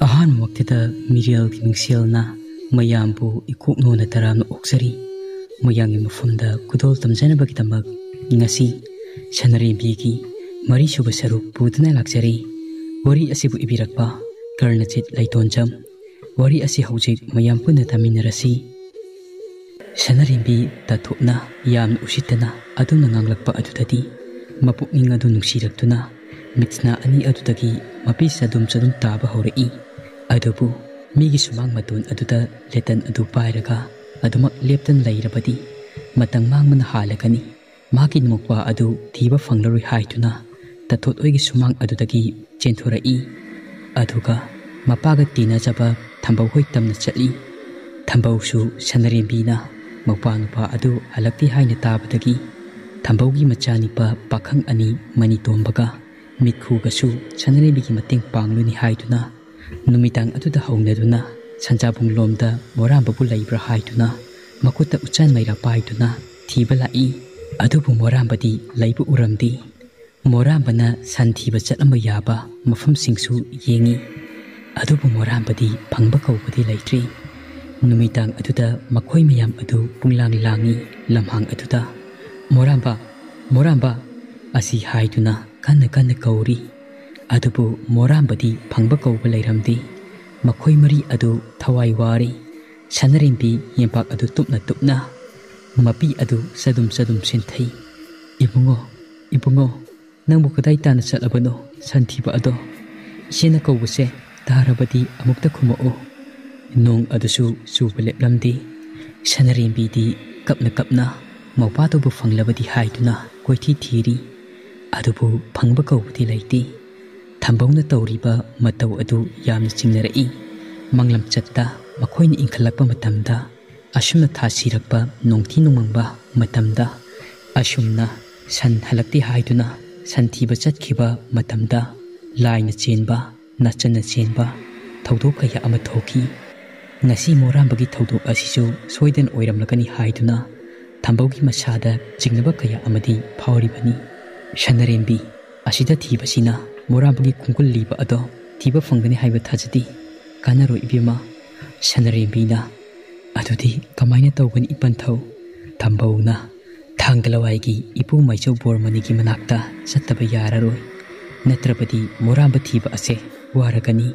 ꯑꯍꯥꯟꯕ ꯃꯛꯇꯗ ꯃꯤꯔꯦꯜꯒꯤ ꯃꯤꯡꯁꯦꯜꯅ ꯃꯌꯥꯝꯕꯨ ꯏꯀꯣꯛꯅꯣꯅ ꯇꯔꯥꯝꯅ ꯑꯣꯛꯆꯔꯤ ꯃꯌꯥꯝꯒꯤ ꯃꯐꯝꯗ ꯈꯨꯗꯣꯜ ꯇꯝꯖꯅꯕꯒꯤꯗꯃꯛ ꯉꯁꯤ ꯁꯅꯔꯦꯝꯕꯤꯒꯤ ꯃꯔꯤꯁꯨꯕ ꯁꯔꯨꯛ ꯄꯨꯗꯨꯅ ꯂꯥꯛꯆꯔꯤ ꯋꯥꯔꯤ ꯑꯁꯤꯕꯨ ꯏꯕꯤꯔꯛꯄ ꯀꯔꯅꯖꯤꯠ ꯂꯩꯇꯣꯟꯖꯝ ꯋꯥꯔꯤ ꯑꯁꯤ ꯍꯧꯖꯤꯛ ꯃꯌꯥꯝ ꯄꯨꯟꯅ ꯇꯥꯃꯤꯟꯅꯔꯁꯤ ꯁꯅꯔꯦꯝꯕꯤ ꯇꯥꯊꯣꯛꯅ ꯌꯥꯝꯅ ꯎꯁꯤꯠꯇꯅ ꯑꯗꯨꯝꯅ ꯉꯥꯡꯂꯛꯄ ꯑꯗꯨꯗꯗꯤ ꯃꯄꯨꯛꯅꯤꯡ ꯑꯗꯨ ꯅꯨꯡꯁꯤꯔꯛꯇꯨꯅ ꯃꯤꯠꯁꯅ ꯑꯅꯤ ꯑꯗꯨꯗꯒꯤ ꯃꯄꯤ ꯆꯗꯨꯝ ꯇꯥꯕ ꯍꯧꯔꯛꯏ ꯑꯗꯨꯕꯨ ꯃꯤꯒꯤ ꯁꯨꯃꯥꯡ ꯃꯇꯣꯟ ꯑꯗꯨꯗ ꯂꯦꯇꯟ ꯑꯗꯨ ꯄꯥꯏꯔꯒ ꯑꯗꯨꯃꯛ ꯂꯦꯞꯇꯅ ꯂꯩꯔꯕꯗꯤ ꯃꯇꯝ ꯃꯥꯡꯕꯅ ꯍꯥꯜꯂꯒꯅꯤ ꯃꯥꯒꯤ ꯅꯃꯨꯛꯄ ꯑꯗꯨ ꯊꯤꯕ ꯐꯪꯂꯔꯣꯏ ꯍꯥꯏꯗꯨꯅ ꯇꯊꯣꯠꯍꯣꯏꯒꯤ ꯁꯨꯃꯥꯡ ꯑꯗꯨꯗꯒꯤ ꯆꯦꯟꯊꯣꯔꯛꯏ ꯑꯗꯨꯒ ꯃꯄꯥꯒ ꯇꯤꯟꯅꯖꯕ ꯊꯝꯕꯧꯍꯣꯏ ꯇꯝꯅ ꯆꯠꯂꯤ ꯊꯝꯕꯧꯁꯨ ꯁꯅꯔꯦꯝꯕꯤꯅ ꯃꯧꯄꯥ ꯅꯨꯄꯥ ꯑꯗꯨ ꯍꯜꯂꯛꯇꯦ ꯍꯥꯏꯅ ꯇꯥꯕꯗꯒꯤ ꯊꯝꯕꯧꯒꯤ ꯃꯆꯥꯅꯤꯄꯥ ꯄꯥꯈꯪ ꯑꯅꯤ ꯃꯅꯤꯇꯣꯝꯕꯒ ꯃꯤꯠꯈꯨꯒꯁꯨ ꯁꯅꯔꯦꯝꯕꯤꯒꯤ ꯃꯇꯦꯡ ꯄꯥꯡꯂꯨꯅꯤ ꯍꯥꯏꯗꯨꯅ ꯅꯨꯃꯤꯗꯥꯡ ꯑꯗꯨꯗ ꯍꯧꯅꯗꯨꯅ ꯁꯟꯖꯥꯕꯨꯡ ꯂꯣꯝꯗ ꯃꯣꯔꯥꯝꯕꯕꯨ ꯂꯩꯕ꯭ꯔꯥ ꯍꯥꯏꯗꯨꯅ ꯃꯈꯨꯠꯇ ꯎꯆꯥꯟ ꯃꯩꯔꯥ ꯄꯥꯏꯗꯨꯅ ꯊꯤꯕ ꯂꯥꯛꯏ ꯑꯗꯨꯕꯨ ꯃꯣꯔꯥꯝꯕꯗꯤ ꯂꯩꯕ ꯎꯔꯝꯗꯦ ꯃꯣꯔꯥꯝꯕꯅ ꯁꯟ ꯊꯤꯕ ꯆꯠꯂꯝꯕ ꯌꯥꯕ ꯃꯐꯝꯁꯤꯡꯁꯨ ꯌꯦꯡꯉꯤ ꯑꯗꯨꯕꯨ ꯃꯣꯔꯥꯝꯕꯗꯤ ꯐꯪꯕ ꯀꯧꯕꯗꯤ ꯂꯩꯇ꯭ꯔꯤ ꯅꯨꯃꯤꯗꯥꯡ ꯑꯗꯨꯗ ꯃꯈꯣꯏ ꯃꯌꯥꯝ ꯑꯗꯨ ꯄꯨꯡꯂꯥꯡ ꯂꯥꯡꯉꯤ ꯂꯝꯍꯥꯡ ꯑꯗꯨꯗ ꯃꯣꯔꯥꯝꯕ ꯃꯣꯔꯥꯝꯕ ꯑꯁꯤ ꯍꯥꯏꯗꯨꯅ ꯀꯟꯅ ꯀꯟꯅ ꯀꯧꯔꯤ ꯑꯗꯨꯕꯨ ꯃꯣꯔꯥꯝꯕꯗꯤ ꯐꯪꯕ ꯀꯧꯕ ꯂꯩꯔꯝꯗꯦ ꯃꯈꯣꯏ ꯃꯔꯤ ꯑꯗꯨ ꯊꯋꯥꯏ ꯋꯥꯔꯤ ꯁꯅꯔꯦꯝꯕꯤ ꯌꯦꯝꯄꯥꯛ ꯑꯗꯨ ꯇꯨꯞꯅ ꯇꯨꯞꯅ ꯃꯄꯤ ꯑꯗꯨ ꯆꯗꯨꯝ ꯁꯤꯟꯊꯩ ꯏꯕꯨꯡꯉꯣ ꯅꯪꯕꯨ ꯀꯗꯥꯏ ꯇꯥꯅ ꯆꯠꯂꯕꯅꯣ ꯁꯟ ꯊꯤꯕ ꯑꯗꯣ ꯏꯆꯦꯅ ꯀꯧꯕꯁꯦ ꯇꯥꯔꯕꯗꯤ ꯑꯃꯨꯛꯇ ꯈꯨꯝꯃꯛꯑꯣ ꯅꯣꯡ ꯑꯗꯨꯁꯨ ꯆꯨꯕ ꯂꯦꯞꯂꯝꯗꯦ ꯁꯅꯔꯦꯝꯕꯤꯗꯤ ꯀꯞꯅ ꯀꯞꯅ ꯃꯧꯄꯥꯗꯨꯕꯨ ꯐꯪꯂꯕꯗꯤ ꯍꯥꯏꯗꯨꯅ ꯀꯣꯏꯊꯤ ꯊꯤꯔꯤ ꯑꯗꯨꯕꯨ ꯐꯪꯕ ꯀꯧꯕꯗꯤ ꯂꯩꯇꯦ ꯊꯝꯕꯧꯅ ꯇꯧꯔꯤꯕ ꯃꯇꯧ ꯑꯗꯨ ꯌꯥꯝꯅ ꯆꯤꯡꯅꯔꯛꯏ ꯃꯪꯂꯝꯆꯠꯇ ꯃꯈꯣꯏꯅ ꯏꯟꯈꯠꯂꯛꯄ ꯃꯇꯝꯗ ꯑꯁꯨꯝꯅ ꯊꯥꯁꯤꯔꯛꯄ ꯅꯣꯡꯊꯤ ꯅꯣꯡꯃꯪꯕ ꯃꯇꯝꯗ ꯑꯁꯨꯝꯅ ꯁꯟ ꯍꯜꯂꯛꯇꯦ ꯍꯥꯏꯗꯨꯅ ꯁꯟ ꯊꯤꯕ ꯆꯠꯈꯤꯕ ꯃꯇꯝꯗ ꯂꯥꯏꯅ ꯆꯦꯟꯕ ꯅꯆꯟꯅ ꯆꯦꯟꯕ ꯊꯧꯗꯣꯛ ꯀꯌꯥ ꯑꯃ ꯊꯣꯛꯈꯤ ꯉꯁꯤ ꯃꯣꯔꯥꯝꯕꯒꯤ ꯊꯧꯗꯣꯛ ꯑꯁꯤꯁꯨ ꯁꯣꯏꯗꯅ ꯑꯣꯏꯔꯝꯂꯒꯅꯤ ꯍꯥꯏꯗꯨꯅ ꯊꯝꯕꯧꯒꯤ ꯃꯁꯥꯗ ꯆꯤꯡꯅꯕ ꯀꯌꯥ ꯑꯃꯗꯤ ꯐꯥꯎꯔꯤꯕꯅꯤ ꯁꯅꯔꯦꯝꯕꯤ ꯑꯁꯤꯗ ꯊꯤꯕꯁꯤꯅ ꯃꯣꯔꯥꯝꯕꯒꯤ ꯈꯣꯡꯒꯨꯜ ꯂꯤꯕ ꯑꯗꯣ ꯊꯤꯕ ꯐꯪꯒꯅꯤ ꯍꯥꯏꯕ ꯊꯥꯖꯗꯦ ꯀꯥꯟꯅꯔꯣꯏ ꯏꯕꯦꯝꯃ ꯁꯅꯔꯦꯝꯕꯤꯅ ꯑꯗꯨꯗꯤ ꯀꯃꯥꯏꯅ ꯇꯧꯒꯅꯤ ꯏꯄꯟꯊꯧ ꯊꯝꯕꯧꯅ ꯊꯥꯡꯒꯂꯋꯥꯏꯒꯤ ꯏꯄꯨ ꯃꯥꯏꯆꯧ ꯕꯣꯔꯃꯅꯤꯒꯤ ꯃꯅꯥꯛꯇ ꯆꯠꯇꯕ ꯌꯥꯔꯔꯣꯏ ꯅꯠꯇ꯭ꯔꯕꯗꯤ ꯃꯣꯔꯥꯝꯕ ꯊꯤꯕ ꯑꯁꯦ ꯋꯥꯔꯒꯅꯤ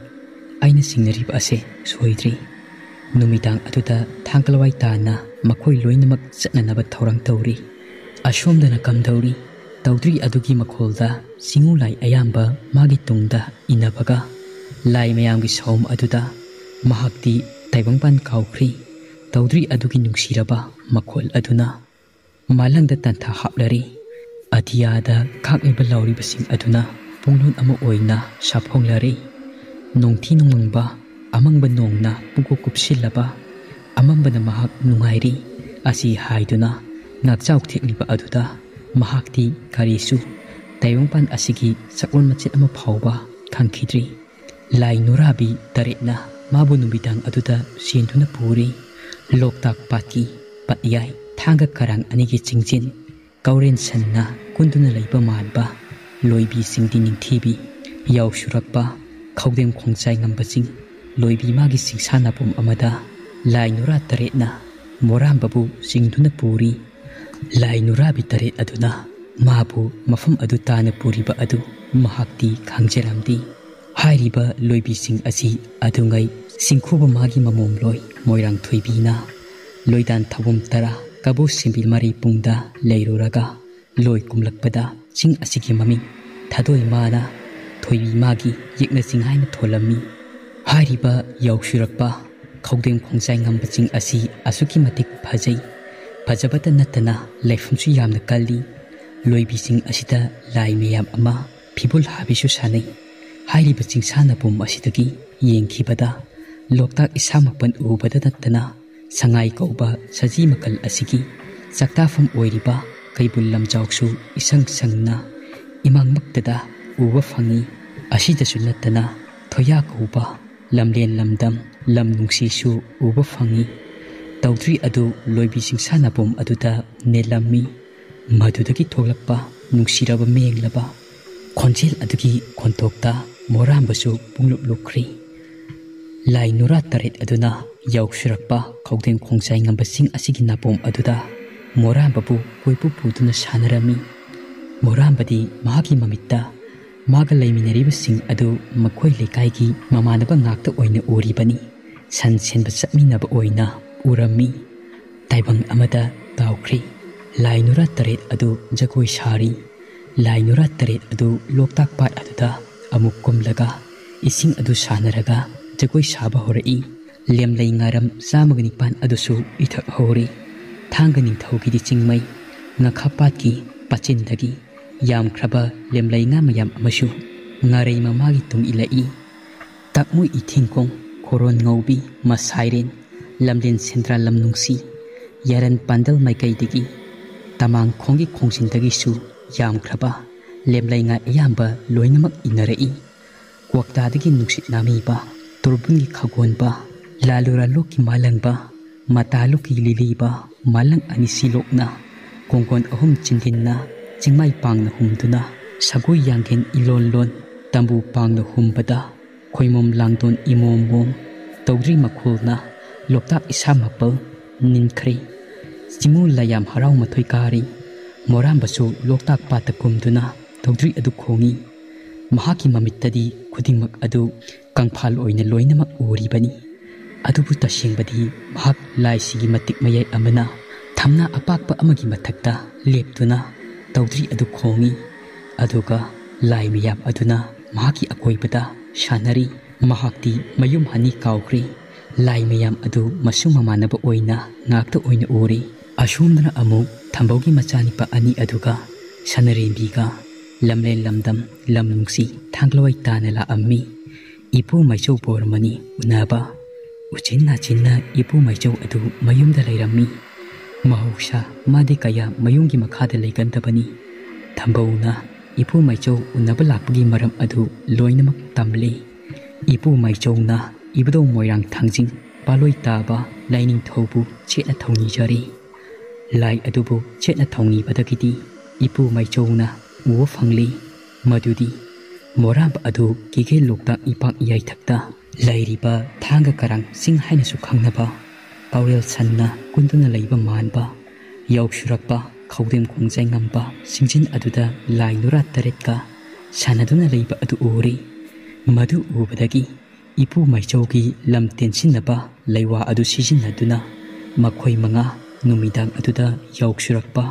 ꯑꯩꯅ ꯆꯤꯡꯅꯔꯤꯕ ꯑꯁꯦ ꯁꯣꯏꯗ꯭ꯔꯤ ꯅꯨꯃꯤꯗꯥꯡ ꯑꯗꯨꯗ ꯊꯥꯡꯒꯂꯋꯥꯏ ꯇꯥꯟꯅ ꯃꯈꯣꯏ ꯂꯣꯏꯅꯃꯛ ꯆꯠꯅꯅꯕ ꯊꯧꯔꯥꯡ ꯇꯧꯔꯤ ꯑꯁꯣꯝꯗꯅ ꯀꯝꯗꯧꯔꯤ ꯇꯧꯗ꯭ꯔꯤ ꯑꯗꯨꯒꯤ ꯃꯈꯣꯜꯗ ꯆꯤꯡꯎ ꯂꯥꯏ ꯑꯌꯥꯝꯕ ꯃꯥꯒꯤ ꯇꯨꯡꯗ ꯏꯟꯅꯕꯒ ꯂꯥꯏ ꯃꯌꯥꯝꯒꯤ ꯁꯥꯎꯝ ꯑꯗꯨꯗ ꯃꯍꯥꯛꯇꯤ ꯇꯥꯏꯕꯪꯄꯥꯟ ꯀꯥꯎꯈ꯭ꯔꯤ ꯇꯧꯗ꯭ꯔꯤ ꯑꯗꯨꯒꯤ ꯅꯨꯡꯁꯤꯔꯕ ꯃꯈꯣꯜ ꯑꯗꯨꯅ ꯃꯥꯂꯪꯗ ꯇꯟꯊꯥ ꯍꯥꯞꯂꯔꯤ ꯑꯇꯤꯌꯥꯗ ꯈꯥꯛꯂꯤꯕ ꯂꯥꯎꯔꯤꯕꯁꯤꯡ ꯑꯗꯨꯅ ꯄꯨꯡꯂꯣꯟ ꯑꯃ ꯑꯣꯏꯅ ꯁꯥꯐꯣꯡꯂꯔꯤ ꯅꯣꯡꯊꯤ ꯅꯣꯡꯃꯪꯕ ꯑꯃꯪꯕ ꯅꯣꯡꯅ ꯄꯨꯡꯀꯨꯞ ꯀꯨꯞꯁꯤꯜꯂꯕ ꯑꯃꯝꯕꯅ ꯃꯍꯥꯛ ꯅꯨꯡꯉꯥꯏꯔꯤ ꯑꯁꯤ ꯍꯥꯏꯗꯨꯅ ꯉꯥꯛꯆꯥꯎ ꯊꯦꯛꯂꯤꯕ ꯑꯗꯨꯗ ꯃꯍꯥꯛꯇꯤ ꯀꯔꯤꯁꯨ ꯇꯥꯏꯕꯪꯄꯥꯟ ꯑꯁꯤꯒꯤ ꯆꯛꯂꯣꯟ ꯃꯆꯦꯠ ꯑꯃ ꯐꯥꯎꯕ ꯈꯪꯈꯤꯗ꯭ꯔꯤ ꯂꯥꯏ ꯅꯨꯔꯥꯕꯤ ꯇꯔꯦꯠꯅ ꯃꯥꯕꯨ ꯅꯨꯃꯤꯗꯥꯡ ꯑꯗꯨꯗ ꯆꯦꯟꯗꯨꯅ ꯄꯨꯔꯤ ꯂꯣꯛꯇꯥꯛ ꯄꯥꯠꯀꯤ ꯄꯠꯌꯥꯏ ꯊꯥꯡꯒ ꯀꯔꯥꯡ ꯑꯅꯤꯒꯤ ꯆꯤꯡꯖꯤꯟ ꯀꯧꯔꯦꯟ ꯁꯟꯅ ꯀꯨꯟꯗꯨꯅ ꯂꯩꯕ ꯃꯥꯟꯕ ꯂꯣꯏꯕꯤꯁꯤꯡꯗꯤ ꯅꯤꯡꯊꯤꯕꯤ ꯌꯥꯎꯁꯨꯔꯛꯄ ꯈꯧꯗꯦꯝ ꯈꯣꯡꯆꯥꯏ ꯉꯝꯕ ꯆꯤꯡ ꯂꯣꯏꯕꯤ ꯃꯥꯒꯤ ꯆꯤꯡꯁꯥꯟꯅꯐꯝ ꯑꯃꯗ ꯂꯥꯏ ꯅꯨꯔꯥ ꯇꯔꯦꯠꯅ ꯃꯣꯔꯥꯝꯕꯕꯨ ꯆꯤꯡꯗꯨꯅ ꯄꯨꯔꯤ ꯂꯥꯏ ꯅꯨꯔꯥꯕꯤ ꯇꯔꯦꯠ ꯑꯗꯨꯅ ꯃꯥꯕꯨ ꯃꯐꯝ ꯑꯗꯨ ꯇꯥꯅ ꯄꯨꯔꯤꯕ ꯑꯗꯨ ꯃꯍꯥꯛꯇꯤ ꯈꯪꯖꯔꯝꯗꯦ ꯍꯥꯏꯔꯤꯕ ꯂꯣꯏꯕꯤꯁꯤꯡ ꯑꯁꯤ ꯑꯗꯨꯉꯩ ꯆꯤꯡꯈꯨꯕ ꯃꯥꯒꯤ ꯃꯃꯣꯝꯂꯣꯏ ꯃꯣꯏꯔꯥꯡ ꯊꯣꯏꯕꯤꯅ ꯂꯣꯏꯗꯥꯟ ꯊꯧꯕꯝ ꯇꯔꯥ ꯀꯕꯨ ꯁꯤꯝꯕꯤꯜ ꯃꯔꯤ ꯄꯨꯡꯗ ꯂꯩꯔꯨꯔꯒ ꯂꯣꯏ ꯀꯨꯝꯂꯛꯄꯗ ꯆꯤꯡ ꯑꯁꯤꯒꯤ ꯃꯃꯤꯡ ꯊꯥꯗꯣꯏ ꯃꯥꯅ ꯊꯣꯏꯕꯤ ꯃꯥꯒꯤ ꯌꯦꯛꯅ ꯆꯤꯡ ꯍꯥꯏꯅ ꯊꯣꯜꯂꯝꯃꯤ ꯍꯥꯏꯔꯤꯕ ꯌꯥꯎꯁꯨꯔꯛꯄ ꯈꯧꯗꯦꯝ ꯈꯣꯡꯆꯥꯏ ꯉꯝꯕ ꯆꯤꯡ ꯑꯁꯤ ꯑꯁꯨꯛꯀꯤ ꯃꯇꯤꯛ ꯐꯖꯩ ꯐꯖꯕꯇ ꯅꯠꯇꯅ ꯂꯩꯐꯝꯁꯨ ꯌꯥꯝꯅ ꯀꯜꯂꯤ ꯂꯣꯏꯕꯤꯁꯤꯡ ꯑꯁꯤꯗ ꯂꯥꯏ ꯃꯌꯥꯝ ꯑꯃ ꯐꯤꯕꯨꯜ ꯍꯥꯕꯤꯁꯨ ꯁꯥꯟꯅꯩ ꯍꯥꯏꯔꯤꯕ ꯆꯤꯡꯁꯥꯟꯅꯕꯨꯝ ꯑꯁꯤꯗꯒꯤ ꯌꯦꯡꯈꯤꯕꯗ ꯂꯣꯛꯇꯥꯛ ꯏꯁꯥꯃꯛꯄꯟ ꯎꯕꯗ ꯅꯠꯇꯅ ꯁꯉꯥꯏ ꯀꯧꯕ ꯁꯖꯤ ꯃꯈꯜ ꯑꯁꯤꯒꯤ ꯆꯥꯛꯇꯥꯐꯝ ꯑꯣꯏꯔꯤꯕ ꯀꯩꯕꯨꯜ ꯂꯝꯖꯥꯎꯁꯨ ꯏꯁꯪ ꯁꯪꯅ ꯏꯃꯥꯡꯃꯛꯇꯗ ꯎꯕ ꯐꯪꯏ ꯑꯁꯤꯗꯁꯨ ꯅꯠꯇꯅ ꯊꯣꯌꯥ ꯀꯧꯕ ꯂꯝꯂꯦꯟ ꯂꯝꯗꯝ ꯂꯝ ꯅꯨꯡꯁꯤꯁꯨ ꯎꯕ ꯐꯪꯏ ꯇꯧꯗ꯭ꯔꯤ ꯑꯗꯨ ꯂꯣꯏꯕꯤꯁꯤꯡ ꯁꯥꯟꯅꯐꯝ ꯑꯗꯨꯗ ꯅꯦꯜꯂꯝꯃꯤ ꯃꯗꯨꯗꯒꯤ ꯊꯣꯛꯂꯛꯄ ꯅꯨꯡꯁꯤꯔꯕ ꯃꯦꯡꯂꯕ ꯈꯣꯟꯖꯦꯜ ꯑꯗꯨꯒꯤ ꯈꯣꯟꯊꯣꯛꯇ मोरांबसु पुंगलुप लुखरी लाई नुरा Taret अदुना यौसुरक्पा खौदें खोंसाई ngambasing asigi napom aduda मोरांबबु कोइपु पुदुना सानरमी मोरांबदी मागी ममित्ता मागा लैमिनरिबसिंग अदु मखोइ लेकाइगी ममानबा ngakta oina uribani सन सेनब चटमिनब ओइना उरमी ताइबंग अमदा ताउख्री लाइनुरा तरेत अदु जगोइ सारी लाइनुरा तरेत अदु लोकताक पाट अदुदा अमुक कुमलगा इसिंग अदु सानरगा जगोइ साबा होरई लेमलै ngaram चामगनि पान अदुसु इथक होरी थांगनि थौगिदि चिंगमै ngakhapat pachindagi yam khraba lemlai nga mayam amashu ngarei mamagi tung ilai takmui ithingkong koron ngaubi masairen lamden central lamnungsi yaran pandal maikai digi tamang khongi khongsin dagi su yam khraba lemlai nga yamba loinamak inarei kwakta dagi nuksit nami ba turbungi khagon ba lalura lokki malang ba mata lokki lili ba malang anisi lokna kongkon ahum chingin chingmai pangna humduna sagoi yanggen ilon lon tambu pangna humbada khoimom langdon imom mom tawri makhulna loktak isa mapal ninkhri simu layam harau mathoi kari morambasu loktak patakumduna tawri adu khongi mahaki mamittadi khudingmak adu kangphal oina loinamak uribani adubu tashingbadi mahak laisigi matik mayai amana thamna apakpa amagi mathakta leptuna tawdri adu khongi aduga lai miyam aduna mahaki akoibada shanari mahakti mayum hani kaukri lai miyam adu masung mamanaba oina ngakta oina uri ashumdana amu thambaugi machani pa ani aduga shanarembiga lamlen lamdam lamnungsi thangloi tana la ammi ipu maichau pormani unaba uchinna chinna ipu maichau adu mayumda lairammi mahusha madi kaya mayungi makhada leigandabani thambawna ipu maichau unaba lakpagi maram adu loinamak tamli ipu maichauna ibdo moirang thangjing paloi taba laining thobu chena thongni jari lai adubu chena thongni badagidi ipu maichauna uwa phangli madudi morab adu kige lokta ipak yai thakta lairiba thanga karang sing haina su khangnaba paurel sanna kunduna leiba manba yauksurakpa khaudem khongjai ngamba singjin aduda lainura taretka sanaduna leiba adu uri madu ubadagi ipu maichaugi lam tensinaba leiwa adu sijinaduna makhoi manga numidang aduda yauksurakpa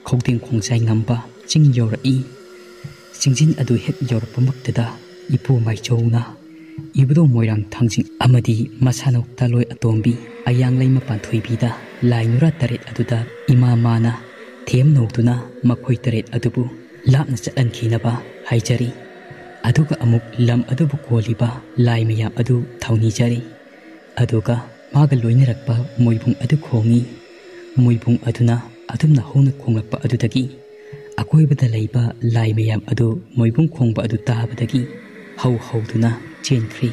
khaudem khongjai ngamba ching yorai singjin adu hek yorpamaktada ipu maichauna ibdo moirang thangjing amadi masanok taloi atombi ayang laima panthoibida lainura taret aduda ima mana them noduna makhoi taret adubu lapna chatan khinaba haijari aduga amuk lam adubu koliba lai mayam adu thawni jari aduga maga loinarakpa moibung adu khongi moibung aduna adumna hona khonglakpa adudagi akoibada leiba lai mayam adu moibung khongba adu tabadagi hau hauduna chenkri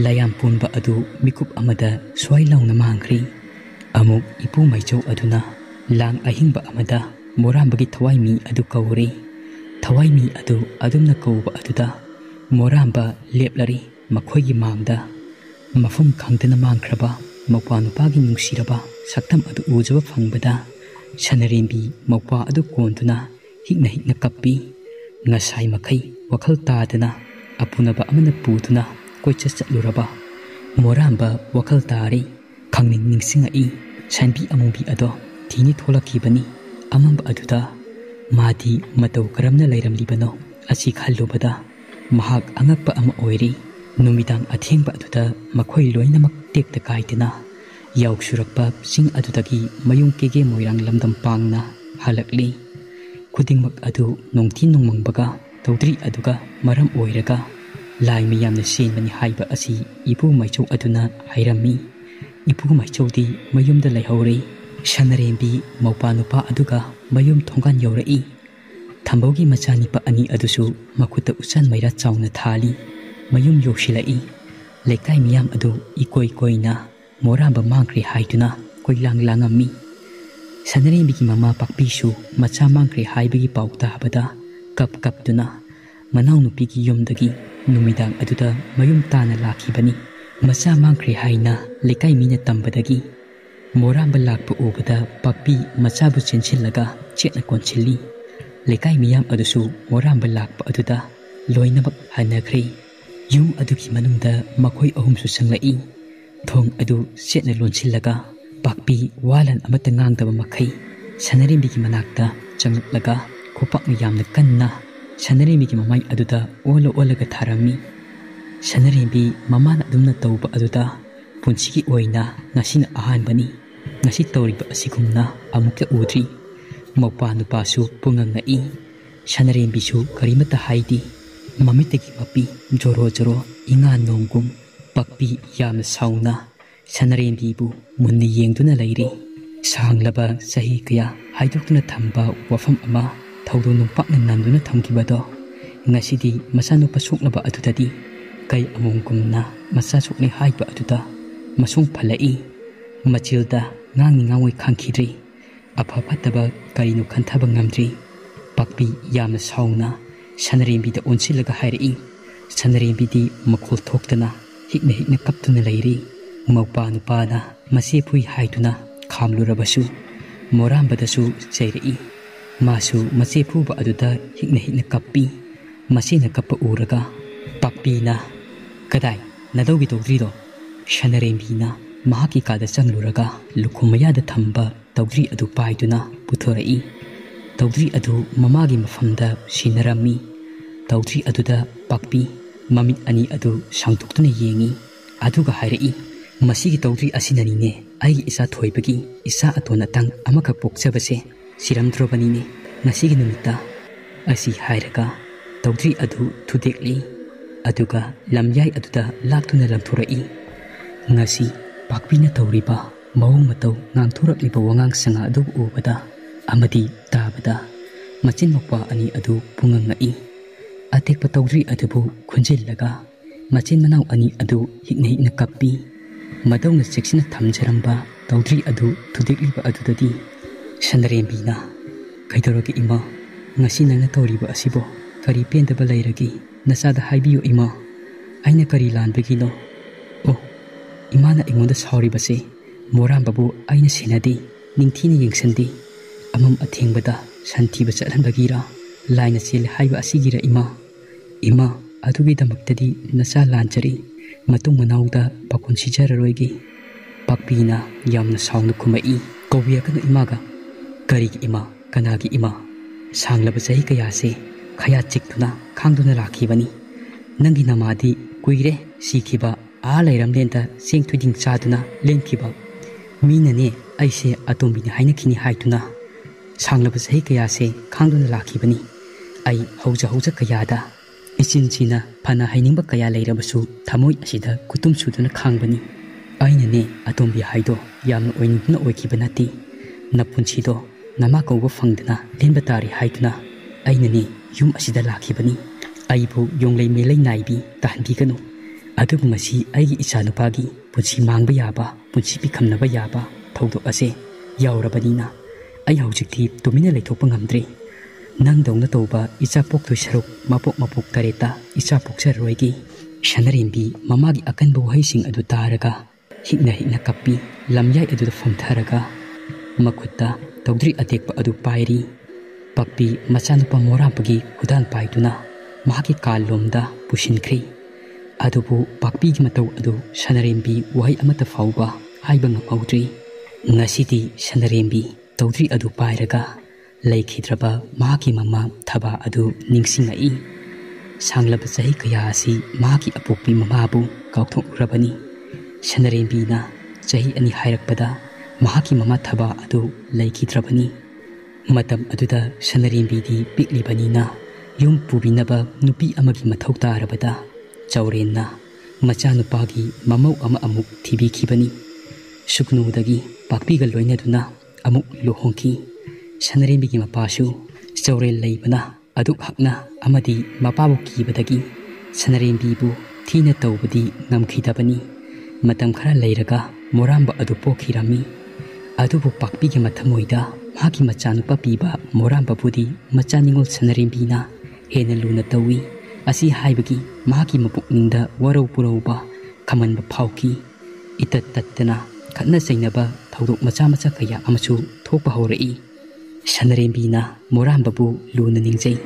layam punba adu mikup amada swai launa mangkri amuk ipu maichau aduna lang ahingba amada morambagi thawai mi adu kauri thawai mi adu adumna kauba aduda moramba leplari makhoigi mangda mafum khangdana mangkraba mawpa nupagi nungsiraba saktam adu ujaba phangbada sanarembi mawpa adu konduna hikna kappi ngasai makhai wakhal tadana apunaba amana putuna koicha chatluraba moramba wakhal tari khangning ningsinga i sanbi amubi ado thini tholakibani amamba aduda madi matau karamna lairamlibano asi khallubada mahak angakpa ama oiri numidang athengba aduda makhoi loinamak tekta kaitena yauksurakpa sing adudagi mayung kege moirang lamdam pangna halakli khudingmak adu nongthi nongmangbaga tawdri aduga maram oiraga lai miyamna senbani haiba asi ipu maichau aduna hairami ipu maichau di mayumda laihore sanarembi mawpa nupa aduga mayum thonggan yorai thambaugi machani pa ani adusu makuta usan maira chauna thali mayum yoshilai lekai miyam adu ikoi koina moramba mangkri haituna koilang langami sanarembi ki mama pakpisu macha mangkri haibagi pauta habada kap tuna manau nupi ki yomdagi नुमिदाꯡ ꯑꯗꯨꯗ ꯃꯌꯨꯝ ꯇꯥꯅ ꯂꯥꯛꯈꯤꯕꯅꯤ꯫ ꯃꯆꯥ ꯃꯥꯡꯈ꯭ꯔꯦ ꯍꯥꯏꯅ ꯂꯩꯀꯥꯏ ꯃꯤꯅ ꯇꯝꯕꯗꯒꯤ ꯃꯣꯔꯥꯝꯕ ꯂꯥꯛꯄ ꯎꯕꯗ ꯄꯥꯛꯄꯤ ꯃꯆꯥꯕꯨ ꯆꯦꯟꯁꯤꯜꯂꯒ ꯆꯦꯠꯅ ꯀꯣꯟꯁꯤꯜꯂꯤ꯫ ꯂꯩꯀꯥꯏ ꯃꯤꯌꯥꯝ ꯑꯗꯨꯁꯨ ꯃꯣꯔꯥꯝꯕ ꯂꯥꯛꯄ ꯑꯗꯨꯗ ꯂꯣꯏꯅꯃꯛ ꯍꯟꯅꯈ꯭ꯔꯦ꯫ ꯌꯨꯝ ꯑꯗꯨꯒꯤ ꯃꯅꯨꯡꯗ ꯃꯈꯣꯏ ꯑꯍꯨꯝꯁꯨ ꯆꯪꯂꯛꯏ꯫ ꯊꯣꯡ ꯑꯗꯨ ꯆꯦꯠꯅ ꯂꯣꯟꯁꯤꯜꯂꯒ ꯄꯥꯛꯄꯤ ꯋꯥꯂꯟ ꯑꯃꯠꯇ ꯉꯥꯡꯗꯕ ꯃꯈꯩ ꯁꯅꯔꯦꯝꯕꯤꯒꯤ ꯃꯅꯥꯛꯇ ꯆꯪꯂꯛꯂꯒ ꯈꯨꯄꯥꯛꯅ ꯌꯥꯝꯅ ꯀꯟꯅ ꯁꯅꯔꯦꯝꯕꯤꯒꯤ ꯃꯃꯥꯏ ꯑꯗꯨꯗ ꯑꯣꯜꯂꯒ ꯊꯥꯔꯝꯃꯤ꯫ ꯁꯅꯔꯦꯝꯕꯤ ꯃꯃꯥꯅ ꯑꯗꯨꯝꯅ ꯇꯧꯕ ꯑꯗꯨꯗ ꯄꯨꯟꯁꯤꯒꯤ ꯑꯣꯏꯅ ꯉꯁꯤꯅ ꯑꯍꯥꯟꯕꯅꯤ꯫ ꯉꯁꯤ ꯇꯧꯔꯤꯕ ꯑꯁꯤꯒꯨꯝꯅ ꯑꯃꯨꯛꯇ ꯎꯗ꯭ꯔꯤ꯫ ꯃꯧꯄꯥ ꯅꯨꯄꯥꯁꯨ ꯄꯨꯡꯉꯛꯉꯛꯏ꯫ ꯁꯅꯔꯦꯝꯕꯤꯁꯨ ꯀꯔꯤꯃꯠꯇ ꯍꯥꯏꯗꯦ꯫ ꯃꯃꯤꯠꯇꯒꯤ ꯃꯄꯤ ꯖꯣꯔꯣ ꯖꯣꯔꯣ ꯏꯉꯥ ꯅꯣꯡꯒꯨꯝ ꯄꯥꯛꯄꯤ ꯌꯥꯝꯅ ꯁꯥꯎꯅ ꯁꯅꯔꯦꯝꯕꯤꯕꯨ ꯃꯨꯟꯅ ꯌꯦꯡꯗꯨꯅ ꯂꯩꯔꯤ꯫ ꯁꯥꯡꯂꯕ ꯆꯍꯤ ꯀꯌꯥ ꯍꯥꯏꯗꯣꯛꯇꯨꯅ ꯊꯝꯕ ꯋꯥꯐꯝ ꯑꯃ ꯊꯧꯗꯣꯛ ꯅꯨꯡꯄꯥꯛꯅ ꯅꯟꯗꯨꯅ ꯊꯝꯈꯤꯕꯗꯣ ꯉꯁꯤꯗꯤ ꯃꯆꯥꯅꯨꯄꯥ ꯁꯣꯛꯂꯕ ꯑꯗꯨꯗꯗꯤ ꯀꯩ ꯑꯃꯣꯝꯒꯨꯝꯅ ꯃꯆꯥ ꯁꯣꯛꯂꯦ ꯍꯥꯏꯕ ꯑꯗꯨꯗ ꯃꯁꯨꯡ ꯐꯜꯂꯛꯏ꯫ ꯃꯆꯤꯜꯗ ꯉꯥꯡꯅꯤ ꯉꯥꯡꯉꯣꯏ ꯈꯪꯈꯤꯗ꯭ꯔꯤ꯫ ꯑꯐ ꯐꯠꯇꯕ ꯀꯔꯤꯅꯣ ꯈꯟꯊꯕ ꯉꯝꯗ꯭ꯔꯤ꯫ ꯄꯥꯛꯄꯤ ꯌꯥꯝꯅ ꯁꯥꯎꯅ ꯁꯅꯔꯦꯝꯕꯤꯗ ꯑꯣꯟꯁꯤꯜꯂꯒ ꯍꯥꯏꯔꯛꯏ꯫ ꯁꯅꯔꯦꯝꯕꯤꯗꯤ ꯃꯈꯣꯜ ꯊꯣꯛꯇꯅ ꯍꯤꯛꯅ ꯀꯞꯇꯨꯅ ꯂꯩꯔꯤ꯫ ꯃꯧꯄꯥ ꯅꯨꯄꯥꯅ ꯃꯆꯦ ꯐꯨꯏ ꯍꯥꯏꯗꯨꯅ ꯈꯥꯝꯂꯨꯔꯕꯁꯨ ꯃꯣꯔꯥꯝꯕꯗꯁꯨ ꯆꯩꯔꯛꯏ꯫ ꯃꯥꯁꯨ ꯃꯆꯦ ꯐꯨꯕ ꯑꯗꯨꯗ ꯍꯤꯛꯅ ꯀꯞꯄꯤ꯫ ꯃꯆꯦꯅ ꯀꯞꯄ ꯎꯔꯒ ꯄꯥꯛꯄꯤꯅ "ꯀꯗꯥꯏ ꯅꯗꯧꯒꯤ ꯇꯧꯗ꯭ꯔꯤꯗꯣ?" ꯁꯅꯔꯦꯝꯕꯤꯅ ꯃꯍꯥꯛꯀꯤ ꯀꯥꯗ ꯆꯪꯂꯨꯔꯒ ꯂꯨꯈꯨꯝ ꯃꯌꯥꯗ ꯊꯝꯕ ꯇꯧꯗ꯭ꯔꯤ ꯑꯗꯨ ꯄꯥꯏꯗꯨꯅ ꯄꯨꯊꯣꯔꯛꯏ꯫ ꯇꯧꯗ꯭ꯔꯤ ꯑꯗꯨ ꯃꯃꯥꯒꯤ ꯃꯐꯝꯗ ꯁꯤꯟꯅꯔꯝꯃꯤ꯫ ꯇꯧꯗ꯭ꯔꯤ ꯑꯗꯨꯗ ꯄꯥꯛꯄꯤ ꯃꯃꯤꯠ ꯑꯅꯤ ꯑꯗꯨ ꯁꯥꯡꯗꯣꯛꯇꯨꯅ ꯌꯦꯡꯉꯤ꯫ ꯑꯗꯨꯒ ꯍꯥꯏꯔꯛꯏ, "ꯃꯁꯤꯒꯤ ꯇꯧꯗ꯭ꯔꯤ ꯑꯁꯤꯅꯅꯤꯅꯦ ꯑꯩꯒꯤ ꯏꯆꯥ ꯊꯣꯏꯕꯒꯤ ꯏꯆꯥ ꯑꯇꯣꯟ ꯑꯇꯥꯡ ꯑꯃꯈꯛ ꯄꯣꯛꯆꯕꯁꯦ ꯁꯤꯔꯝꯗ꯭ꯔꯕꯅꯤꯅꯦ ꯉꯁꯤꯒꯤ ꯅꯨꯃꯤꯠꯇ." ꯑꯁꯤ ꯍꯥꯏꯔꯒ ꯇꯧꯗ꯭ꯔꯤ ꯑꯗꯨ ꯊꯨꯗꯦꯛꯂꯤ꯫ ꯑꯗꯨꯒ ꯂꯝꯌꯥꯏ ꯑꯗꯨꯗ ꯂꯥꯛꯇꯨꯅ ꯂꯪꯊꯣꯔꯛꯏ꯫ ꯉꯁꯤ ꯄꯥꯛꯄꯤꯅ ꯇꯧꯔꯤꯕ ꯃꯑꯣꯡ ꯃꯇꯧ ꯉꯥꯡꯊꯣꯔꯛꯂꯤꯕ ꯋꯥꯉꯥꯡ ꯁꯉꯥ ꯑꯗꯨ ꯎꯕꯗ ꯑꯃꯗꯤ ꯇꯥꯕꯗ ꯃꯆꯤꯟ ꯃꯧꯄꯥ ꯑꯅꯤ ꯑꯗꯨ ꯄꯨꯡꯉꯛꯉꯛꯏ꯫ ꯑꯇꯦꯛꯄ ꯇꯧꯗ꯭ꯔꯤ ꯑꯗꯨꯕꯨ ꯈꯨꯟꯖꯤꯜꯂꯒ ꯃꯆꯤꯟ ꯃꯅꯥꯎ ꯑꯅꯤ ꯑꯗꯨ ꯍꯤꯛꯅ ꯀꯞꯄꯤ꯫ ꯃꯗꯧꯅ ꯆꯦꯛꯁꯤꯟꯅ ꯊꯝꯖꯔꯝꯕ ꯇꯧꯗ꯭ꯔꯤ ꯑꯗꯨ ꯊꯨꯗꯦꯛꯂꯤꯕ ꯑꯗꯨꯗꯗꯤ ꯁꯅꯔꯦꯝꯕꯤꯅ "ꯀꯩꯗꯧꯔꯒꯦ ꯏꯃꯥ? ꯉꯁꯤ ꯅꯪꯅ ꯇꯧꯔꯤꯕ ꯑꯁꯤꯕꯣ ꯀꯔꯤ ꯄꯦꯟꯗꯕ ꯂꯩꯔꯒꯦ? ꯅꯆꯥꯗ ꯍꯥꯏꯕꯤꯌꯨ ꯏꯃꯥ, ꯑꯩꯅ ꯀꯔꯤ ꯂꯥꯟꯕꯒꯤꯅꯣ? ꯑꯣ, ꯏꯃꯥꯅ ꯑꯩꯉꯣꯟꯗ ꯁꯥꯎꯔꯤꯕꯁꯦ ꯃꯣꯔꯥꯝꯕꯕꯨ ꯑꯩꯅ ꯁꯦꯟꯅꯗꯦ, ꯅꯤꯡꯊꯤꯅ ꯌꯦꯡꯁꯟꯗꯦ, ꯑꯃꯝ ꯑꯊꯦꯡꯕꯗ ꯁꯟ ꯊꯤꯕ ꯆꯠꯍꯟꯕꯒꯤꯔꯥ, ꯂꯥꯏꯅ ꯆꯦꯜꯂꯦ ꯍꯥꯏꯕ ꯑꯁꯤꯒꯤꯔ ꯏꯃꯥ? ꯏꯃꯥ, ꯑꯗꯨꯒꯤꯗꯃꯛꯇꯗꯤ ꯅꯆꯥ ꯂꯥꯟꯖꯔꯤ, ꯃꯇꯨꯡ ꯃꯅꯥꯎꯗ ꯄꯥꯈꯣꯟ ꯁꯤꯖꯔꯔꯣꯏꯒꯦ." ꯄꯥꯛꯄꯤꯅ ꯌꯥꯝꯅ ꯁꯥꯎꯅ ꯈꯨꯝꯃꯛꯏ꯫ "ꯀꯧꯕꯤꯔꯛꯀꯅꯨ ꯏꯃꯥꯒ." "ꯀꯔꯤꯒꯤ ꯏꯃꯥ? ꯀꯅꯥꯒꯤ ꯏꯃꯥ? ꯁꯥꯡꯂꯕ ꯆꯍꯤ ꯀꯌꯥꯁꯦ ꯈꯌꯥ ꯆꯤꯛꯇꯨꯅ ꯈꯥꯡꯗꯨꯅ ꯂꯥꯛꯈꯤꯕꯅꯤ꯫ ꯅꯪꯒꯤ ꯅꯃꯥꯗꯤ ꯀꯨꯏꯔꯦ ꯁꯤꯈꯤꯕ, ꯂꯩꯔꯝꯂꯦꯟꯗ ꯆꯦꯡ ꯊꯣꯏꯗꯤꯡ ꯆꯥꯗꯨꯅ ꯂꯦꯟꯈꯤꯕ꯫ ꯃꯤꯅꯅꯦ ꯑꯩꯁꯦ ꯑꯇꯣꯝꯕꯤꯅꯤ ꯍꯥꯏꯅꯈꯤꯅꯤ ꯍꯥꯏꯗꯨꯅ ꯁꯥꯡꯂꯕ ꯆꯍꯤ ꯀꯌꯥꯁꯦ ꯈꯥꯡꯗꯨꯅ ꯂꯥꯛꯈꯤꯕꯅꯤ꯫ ꯑꯩ ꯍꯧꯖ ꯀꯌꯥꯗ ꯏꯆꯤꯟꯁꯤꯅ ꯐꯅ ꯍꯩꯅꯤꯡꯕ ꯀꯌꯥ ꯂꯩꯔꯕꯁꯨ ꯊꯃꯣꯏ ꯑꯁꯤꯗ ꯈꯨꯇꯨꯝ ꯁꯨꯗꯨꯅ ꯈꯥꯡꯕꯅꯤ꯫ ꯑꯩꯅꯅꯦ ꯑꯇꯣꯝꯕꯤ ꯍꯥꯏꯗꯣ ꯌꯥꯝꯅ ꯑꯣꯏꯅꯤꯡꯗꯨꯅ ꯑꯣꯏꯈꯤꯕ ꯅꯠꯇꯦ꯫ ꯅꯄꯨꯟꯁꯤꯗꯣ ꯅꯃꯥ ꯀꯧꯕ ꯐꯪꯗꯅ ꯂꯦꯟꯕ ꯇꯥꯔꯤ ꯍꯥꯏꯗꯨꯅ ꯑꯩꯅꯅꯦ ꯌꯨꯝ ꯑꯁꯤꯗ ꯂꯥꯛꯈꯤꯕꯅꯤ꯫ ꯑꯩꯕꯨ ꯌꯣꯡꯂꯩ ꯃꯦꯂꯩ ꯅꯥꯏꯕꯤ ꯇꯥꯍꯟꯕꯤꯒꯅꯨ꯫ ꯑꯗꯨꯕꯨ ꯉꯁꯤ ꯑꯩꯒꯤ ꯏꯆꯥꯅꯨꯄꯥꯒꯤ ꯄꯨꯟꯁꯤ ꯃꯥꯡꯕ ꯌꯥꯕ, ꯄꯨꯟꯁꯤ ꯄꯤꯈꯝꯅꯕ ꯌꯥꯕ ꯊꯧꯗꯣꯛ ꯑꯁꯦ ꯌꯥꯎꯔꯕꯅꯤꯅ ꯑꯩ ꯍꯧꯖꯤꯛꯇꯤ ꯇꯨꯃꯤꯟꯅ ꯂꯩꯊꯣꯛꯄ ꯉꯝꯗ꯭ꯔꯦ꯫ ꯅꯪꯗꯧꯅ ꯇꯧꯕ ꯏꯆꯥ ꯄꯣꯛꯇꯣꯏ ꯁꯔꯨꯛ ꯃꯄꯣꯛ ꯇꯔꯦꯠꯇ ꯏꯆꯥ ꯄꯣꯛꯆꯔꯔꯣꯏꯒꯦ." ꯁꯅꯔꯦꯝꯕꯤ ꯃꯃꯥꯒꯤ ꯑꯀꯟꯕ ꯋꯥꯍꯩꯁꯤꯡ ꯑꯗꯨ ꯇꯥꯔꯒ ꯍꯤꯛꯅ ꯀꯞꯄꯤ꯫ ꯂꯝꯌꯥꯏ ꯑꯗꯨꯗ ꯐꯝꯊꯔꯒ ꯃꯈꯨꯠꯇ ꯇꯧꯗ꯭ꯔꯤ ꯑꯇꯦꯛꯄ ꯑꯗꯨ ꯄꯥꯏꯔꯤ꯫ ꯄꯥꯛꯄꯤ ꯃꯆꯥꯅꯨꯄꯥ ꯃꯣꯔꯥꯝꯕꯒꯤ ꯈꯨꯗꯥꯡ ꯄꯥꯏꯗꯨꯅ ꯃꯍꯥꯛꯀꯤ ꯀꯥꯂꯣꯝꯗ ꯄꯨꯁꯤꯟꯈ꯭ꯔꯤ꯫ ꯑꯗꯨꯕꯨ ꯄꯥꯛꯄꯤꯒꯤ ꯃꯇꯧ ꯑꯗꯨ ꯁꯅꯔꯦꯝꯕꯤ ꯋꯥꯍꯩ ꯑꯃꯠꯇ ꯐꯥꯎꯕ ꯍꯥꯏꯕ ꯉꯝꯍꯧꯗ꯭ꯔꯤ꯫ ꯉꯁꯤꯗꯤ ꯁꯅꯔꯦꯝꯕꯤ ꯇꯧꯗ꯭ꯔꯤ ꯑꯗꯨ ꯄꯥꯏꯔꯒ ꯂꯩꯈꯤꯗ꯭ꯔꯕ ꯃꯍꯥꯛꯀꯤ ꯃꯃꯥ ꯊꯕꯥ ꯑꯗꯨ ꯅꯤꯡꯁꯤꯡꯉꯛꯏ꯫ ꯁꯥꯡꯂꯕ ꯆꯍꯤ ꯀꯌꯥ ꯑꯁꯤ ꯃꯍꯥꯛꯀꯤ ꯑꯄꯣꯛꯄꯤ ꯃꯃꯥꯕꯨ ꯀꯥꯎꯊꯣꯛꯂꯨꯔꯕꯅꯤ꯫ ꯁꯅꯔꯦꯝꯕꯤꯅ ꯆꯍꯤ 2 ꯍꯥꯏꯔꯛꯄꯗ ꯃꯍꯥꯛꯀꯤ ꯃꯃꯥ ꯊꯕꯥ ꯑꯗꯨ ꯂꯩꯈꯤꯗ꯭ꯔꯕꯅꯤ꯫ ꯃꯇꯝ ꯑꯗꯨꯗ ꯁꯅꯔꯦꯝꯕꯤꯗꯤ ꯄꯤꯛꯂꯤꯕꯅꯤꯅ ꯌꯨꯝ ꯄꯨꯕꯤꯅꯕ ꯅꯨꯄꯤ ꯑꯃꯒꯤ ꯃꯊꯧ ꯇꯥꯔꯕꯗ ꯆꯥꯎꯔꯦꯟꯅ ꯃꯆꯥꯅꯨꯄꯥꯒꯤ ꯃꯃꯧ ꯑꯃ ꯑꯃꯨꯛ ꯊꯤꯕꯤꯈꯤꯕꯅꯤ꯫ ꯁꯨꯛꯅꯨꯗꯒꯤ ꯄꯥꯛꯄꯤꯒ ꯂꯣꯏꯅꯗꯨꯅ ꯑꯃꯨꯛ ꯂꯨꯍꯣꯡꯈꯤ꯫ ꯁꯅꯔꯦꯝꯕꯤꯒꯤ ꯃꯄꯥꯁꯨ ꯆꯥꯎꯔꯦꯟ ꯂꯩꯕꯅ ꯑꯗꯨꯛ ꯍꯛꯅ ꯑꯃꯗꯤ ꯃꯄꯥꯕꯨ ꯀꯤꯕꯗꯒꯤ ꯁꯅꯔꯦꯝꯕꯤꯕꯨ ꯊꯤꯅ ꯇꯧꯕꯗꯤ ꯉꯝꯈꯤꯗꯕꯅꯤ꯫ ꯃꯇꯝ ꯈꯔ ꯂꯩꯔꯒ ꯃꯣꯔꯥꯝꯕ ꯑꯗꯨ ꯄꯣꯛꯈꯤꯔꯝꯃꯤ꯫ ꯑꯗꯨꯕꯨ ꯄꯥꯛꯄꯤꯒꯤ ꯃꯊꯃꯣꯏꯗ ꯃꯍꯥꯛꯀꯤ ꯃꯆꯥꯅꯨꯄꯥ ꯄꯤꯕ ꯃꯣꯔꯥꯝꯕꯕꯨꯗꯤ ꯃꯆꯥ ꯅꯤꯡꯉꯣꯜ ꯁꯅꯔꯦꯝꯕꯤꯅ ꯍꯦꯟꯅ ꯂꯨꯅ ꯇꯧꯏ꯫ ꯑꯁꯤ ꯍꯥꯏꯕꯒꯤ ꯃꯍꯥꯛꯀꯤ ꯃꯄꯨꯛꯅꯤꯡꯗ ꯋꯥꯔꯧ ꯄꯨꯔꯧꯕ ꯈꯝꯍꯟꯕ ꯐꯥꯎꯈꯤ꯫ ꯏꯇꯠ ꯇꯠꯇꯅ ꯈꯠꯅ ꯆꯩꯅꯕ ꯊꯧꯗꯣꯛ ꯃꯆꯥ ꯃꯆꯥ ꯀꯌꯥ ꯑꯃꯁꯨ ꯊꯣꯛꯄ ꯍꯧꯔꯛꯏ꯫ ꯁꯅꯔꯦꯝꯕꯤꯅ ꯃꯣꯔꯥꯝꯕꯕꯨ ꯂꯨꯅ ꯅꯤꯡꯖꯩ,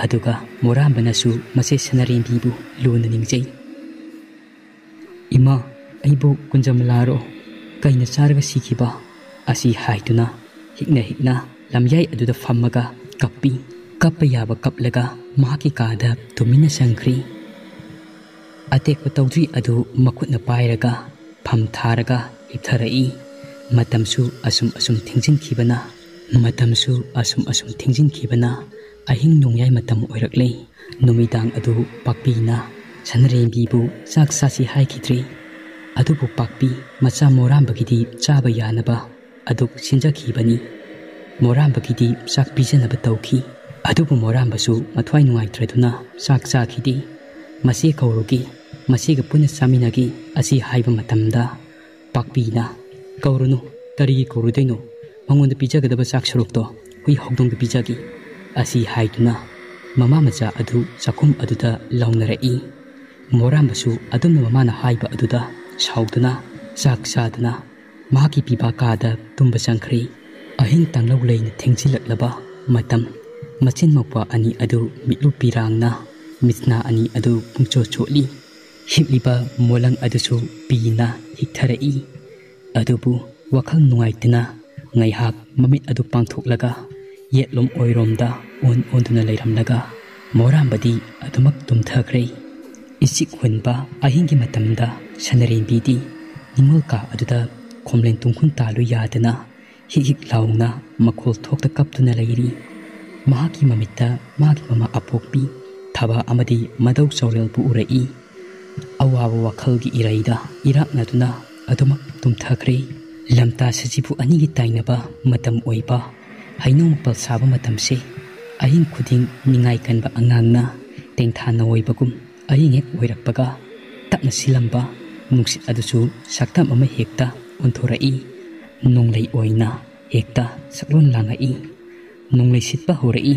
ꯑꯗꯨꯒ ꯃꯣꯔꯥꯝꯕꯅꯁꯨ ꯃꯆꯦ ꯁꯅꯔꯦꯝꯕꯤꯕꯨ ꯂꯨꯅ ꯅꯤꯡꯖꯩ꯫ "ꯏꯃꯥ, ꯑꯩꯕꯨ ꯀꯨꯟꯖꯃꯂꯥꯔꯣ ꯀꯩꯅ ꯆꯥꯔꯒ ꯁꯤꯈꯤꯕ?" ꯑꯁꯤ ꯍꯥꯏꯗꯨꯅ ꯍꯤꯛꯅ ꯍꯤꯛꯅ ꯂꯝꯌꯥꯏ ꯑꯗꯨꯗ ꯐꯝꯃꯒ ꯀꯞꯄꯤ꯫ ꯀꯞꯄ ꯌꯥꯕ ꯀꯞꯂꯒ ꯃꯍꯥꯛꯀꯤ ꯀꯥꯗ ꯇꯨꯃꯤꯟꯅ ꯆꯪꯈ꯭ꯔꯤ꯫ ꯑꯇꯦꯛꯄ ꯇꯧꯗ꯭ꯔꯤ ꯑꯗꯨ ꯃꯈꯨꯠꯅ ꯄꯥꯏꯔꯒ ꯐꯝ ꯊꯥꯔꯒ ꯍꯤꯞꯊꯔꯛꯏ꯫ ꯃꯇꯝꯁꯨ ꯑꯁꯨꯝ ꯑꯁꯨꯝ ꯊꯦꯡꯖꯤꯟꯈꯤꯕꯅ ꯑꯍꯤꯡ ꯅꯣꯡꯌꯥꯏ ꯃꯇꯝ ꯑꯣꯏꯔꯛꯂꯦ꯫ ꯅꯨꯃꯤꯗꯥꯡ ꯑꯗꯨ ꯄꯥꯛꯄꯤꯅ ꯁꯅꯔꯦꯝꯕꯤꯕꯨ ꯆꯥꯛ ꯆꯥꯁꯤ ꯍꯥꯏꯈꯤꯗ꯭ꯔꯦ꯫ ꯑꯗꯨꯕꯨ ꯄꯥꯛꯄꯤ ꯃꯆꯥ ꯃꯣꯔꯥꯝꯕꯒꯤꯗꯤ ꯆꯥꯕ ꯌꯥꯅꯕ ꯑꯗꯨꯛ ꯁꯤꯟꯖꯈꯤꯕꯅꯤ꯫ ꯃꯣꯔꯥꯝꯕꯒꯤꯗꯤ ꯆꯥꯛ ꯄꯤꯖꯅꯕ ꯇꯧꯈꯤ꯫ ꯑꯗꯨꯕꯨ ꯃꯣꯔꯥꯝꯕꯁꯨ ꯃꯊ꯭ꯋꯥꯏ ꯅꯨꯡꯉꯥꯏꯇ꯭ꯔꯗꯨꯅ ꯆꯥꯛ ꯆꯥꯈꯤꯗꯦ꯫ "ꯃꯆꯦ ꯀꯧꯔꯨꯒꯦ, ꯃꯆꯦꯒ ꯄꯨꯟꯅ ꯆꯥꯃꯤꯟꯅꯒꯦ" ꯑꯁꯤ ꯍꯥꯏꯕ ꯃꯇꯝꯗ ꯄꯥꯛꯄꯤꯅ "ꯀꯧꯔꯨꯅꯨ, ꯀꯔꯤꯒꯤ ꯀꯧꯔꯨꯗꯣꯏꯅꯣ? ꯃꯉꯣꯟꯗ ꯄꯤꯖꯒꯗꯕ ꯆꯥꯛ ꯁꯔꯨꯛꯇꯣ ꯍꯨꯏ ꯍꯧꯗꯣꯡꯗ ꯄꯤꯖꯒꯦ" ꯑꯁꯤ ꯍꯥꯏꯗꯨꯅ ꯃꯃꯥ ꯃꯆꯥ ꯑꯗꯨ ꯆꯥꯛꯈꯨꯝ ꯑꯗꯨꯗ ꯂꯥꯎꯅꯔꯛꯏ꯫ ꯃꯣꯔꯥꯝꯕꯁꯨ ꯑꯗꯨꯝꯅ ꯃꯃꯥꯅ ꯍꯥꯏꯕ ꯑꯗꯨꯗ ꯁꯥꯎꯗꯨꯅ ꯆꯥꯛ ꯆꯥꯗꯅ ꯃꯍꯥꯛꯀꯤ ꯄꯤꯕꯥ ꯀꯥꯗ ꯇꯨꯝꯕ ꯆꯪꯈ꯭ꯔꯦ꯫ ꯑꯍꯤꯡ ꯇꯥꯡꯂꯧ ꯂꯩꯅ ꯊꯦꯡꯖꯤꯜꯂꯛꯂꯕ ꯃꯇꯝ, ꯃꯆꯤꯟ ꯃꯧꯄ꯭ꯋꯥ ꯑꯅꯤ ꯑꯗꯨ ꯃꯤꯠꯂꯨ ꯄꯤꯔꯥꯡꯅ ꯃꯤꯠꯅꯥ ꯑꯅꯤ ꯑꯗꯨ ꯄꯨꯡꯆꯣꯠ ꯆꯣꯠꯂꯤ꯫ ꯍꯤꯞꯂꯤꯕ ꯃꯣꯂꯪ ꯑꯗꯨꯁꯨ ꯄꯤꯅ ꯍꯤꯛꯊꯔꯛꯏ꯫ ꯑꯗꯨꯕꯨ ꯋꯥꯈꯜ ꯅꯨꯡꯉꯥꯏꯇꯅ ꯉꯥꯏꯍꯥꯛ ꯃꯃꯤꯠ ꯑꯗꯨ ꯄꯥꯡꯊꯣꯛꯂꯒ ꯌꯦꯠꯂꯣꯝ ꯑꯣꯏꯔꯣꯝꯗ ꯑꯣꯟꯗꯨꯅ ꯂꯩꯔꯝꯂꯒ ꯃꯣꯔꯥꯝꯕꯗꯤ ꯑꯗꯨꯃꯛ ꯇꯨꯝꯊꯈ꯭ꯔꯦ꯫ ꯏꯆꯤꯛ ꯍꯨꯟꯕ ꯑꯍꯤꯡꯒꯤ ꯃꯇꯝꯗ ꯁꯅꯔꯦꯝꯕꯤꯗꯤ ꯅꯤꯡꯉꯣꯜ ꯀꯥ ꯑꯗꯨꯗ ꯈꯣꯝꯂꯦꯟ ꯇꯨꯝꯈꯨꯟ ꯇꯥꯜꯂꯨ ꯌꯥꯗꯅ ꯍꯤꯛ ꯍꯤꯛ ꯂꯥꯎꯅ ꯃꯈꯣꯜ ꯊꯣꯛꯇ ꯀꯞꯇꯨꯅ ꯂꯩꯔꯤ꯫ ꯃꯍꯥꯛꯀꯤ ꯃꯃꯤꯠꯇ ꯃꯥꯒꯤ ꯃꯃꯥ ꯑꯄꯣꯛꯄꯤ ꯊꯕꯥ ꯑꯃꯗꯤ ꯃꯗꯧ ꯆꯥꯎꯔꯦꯜꯕꯨ ꯎꯔꯛꯏ꯫ ꯑꯋꯥꯕ ꯋꯥꯈꯜꯒꯤ ꯏꯔꯩꯗ ꯏꯔꯥꯛꯅꯗꯨꯅ ꯑꯗꯨꯃꯛ ꯇꯨꯝꯊꯈ꯭ꯔꯦ꯫ ꯂꯝꯇꯥ ꯁꯖꯤꯕꯨ ꯑꯅꯤꯒꯤ ꯇꯥꯏꯅꯕ ꯃꯇꯝ ꯑꯣꯏꯕ ꯍꯩꯅꯧ ꯃꯄꯜ ꯁꯥꯕ ꯃꯇꯝꯁꯦ ꯑꯍꯤꯡ ꯈꯨꯗꯤꯡ ꯅꯤꯡꯉꯥꯏ ꯀꯟꯕ ꯑꯉꯥꯡꯅ ꯇꯦꯡꯊꯥ ꯅꯋꯣꯏꯕꯒꯨꯝ ꯑꯍꯤꯡ ꯍꯦꯛ ꯑꯣꯏꯔꯛꯄꯒ ꯇꯞꯅ ꯁꯤꯜꯂꯝꯕ ꯅꯨꯡꯁꯤꯠ ꯑꯗꯨꯁꯨ ꯁꯛꯇꯝ ꯑꯃ ꯍꯦꯛꯇ ꯑꯣꯟꯊꯣꯔꯛꯏ꯫ ꯅꯣꯡꯂꯩ ꯑꯣꯏꯅ ꯍꯦꯛꯇ ꯁꯛꯂꯣꯟ ꯂꯥꯡꯉꯛꯏ꯫ ꯅꯣꯡꯂꯩ ꯁꯤꯠꯄ ꯍꯧꯔꯛꯏ꯫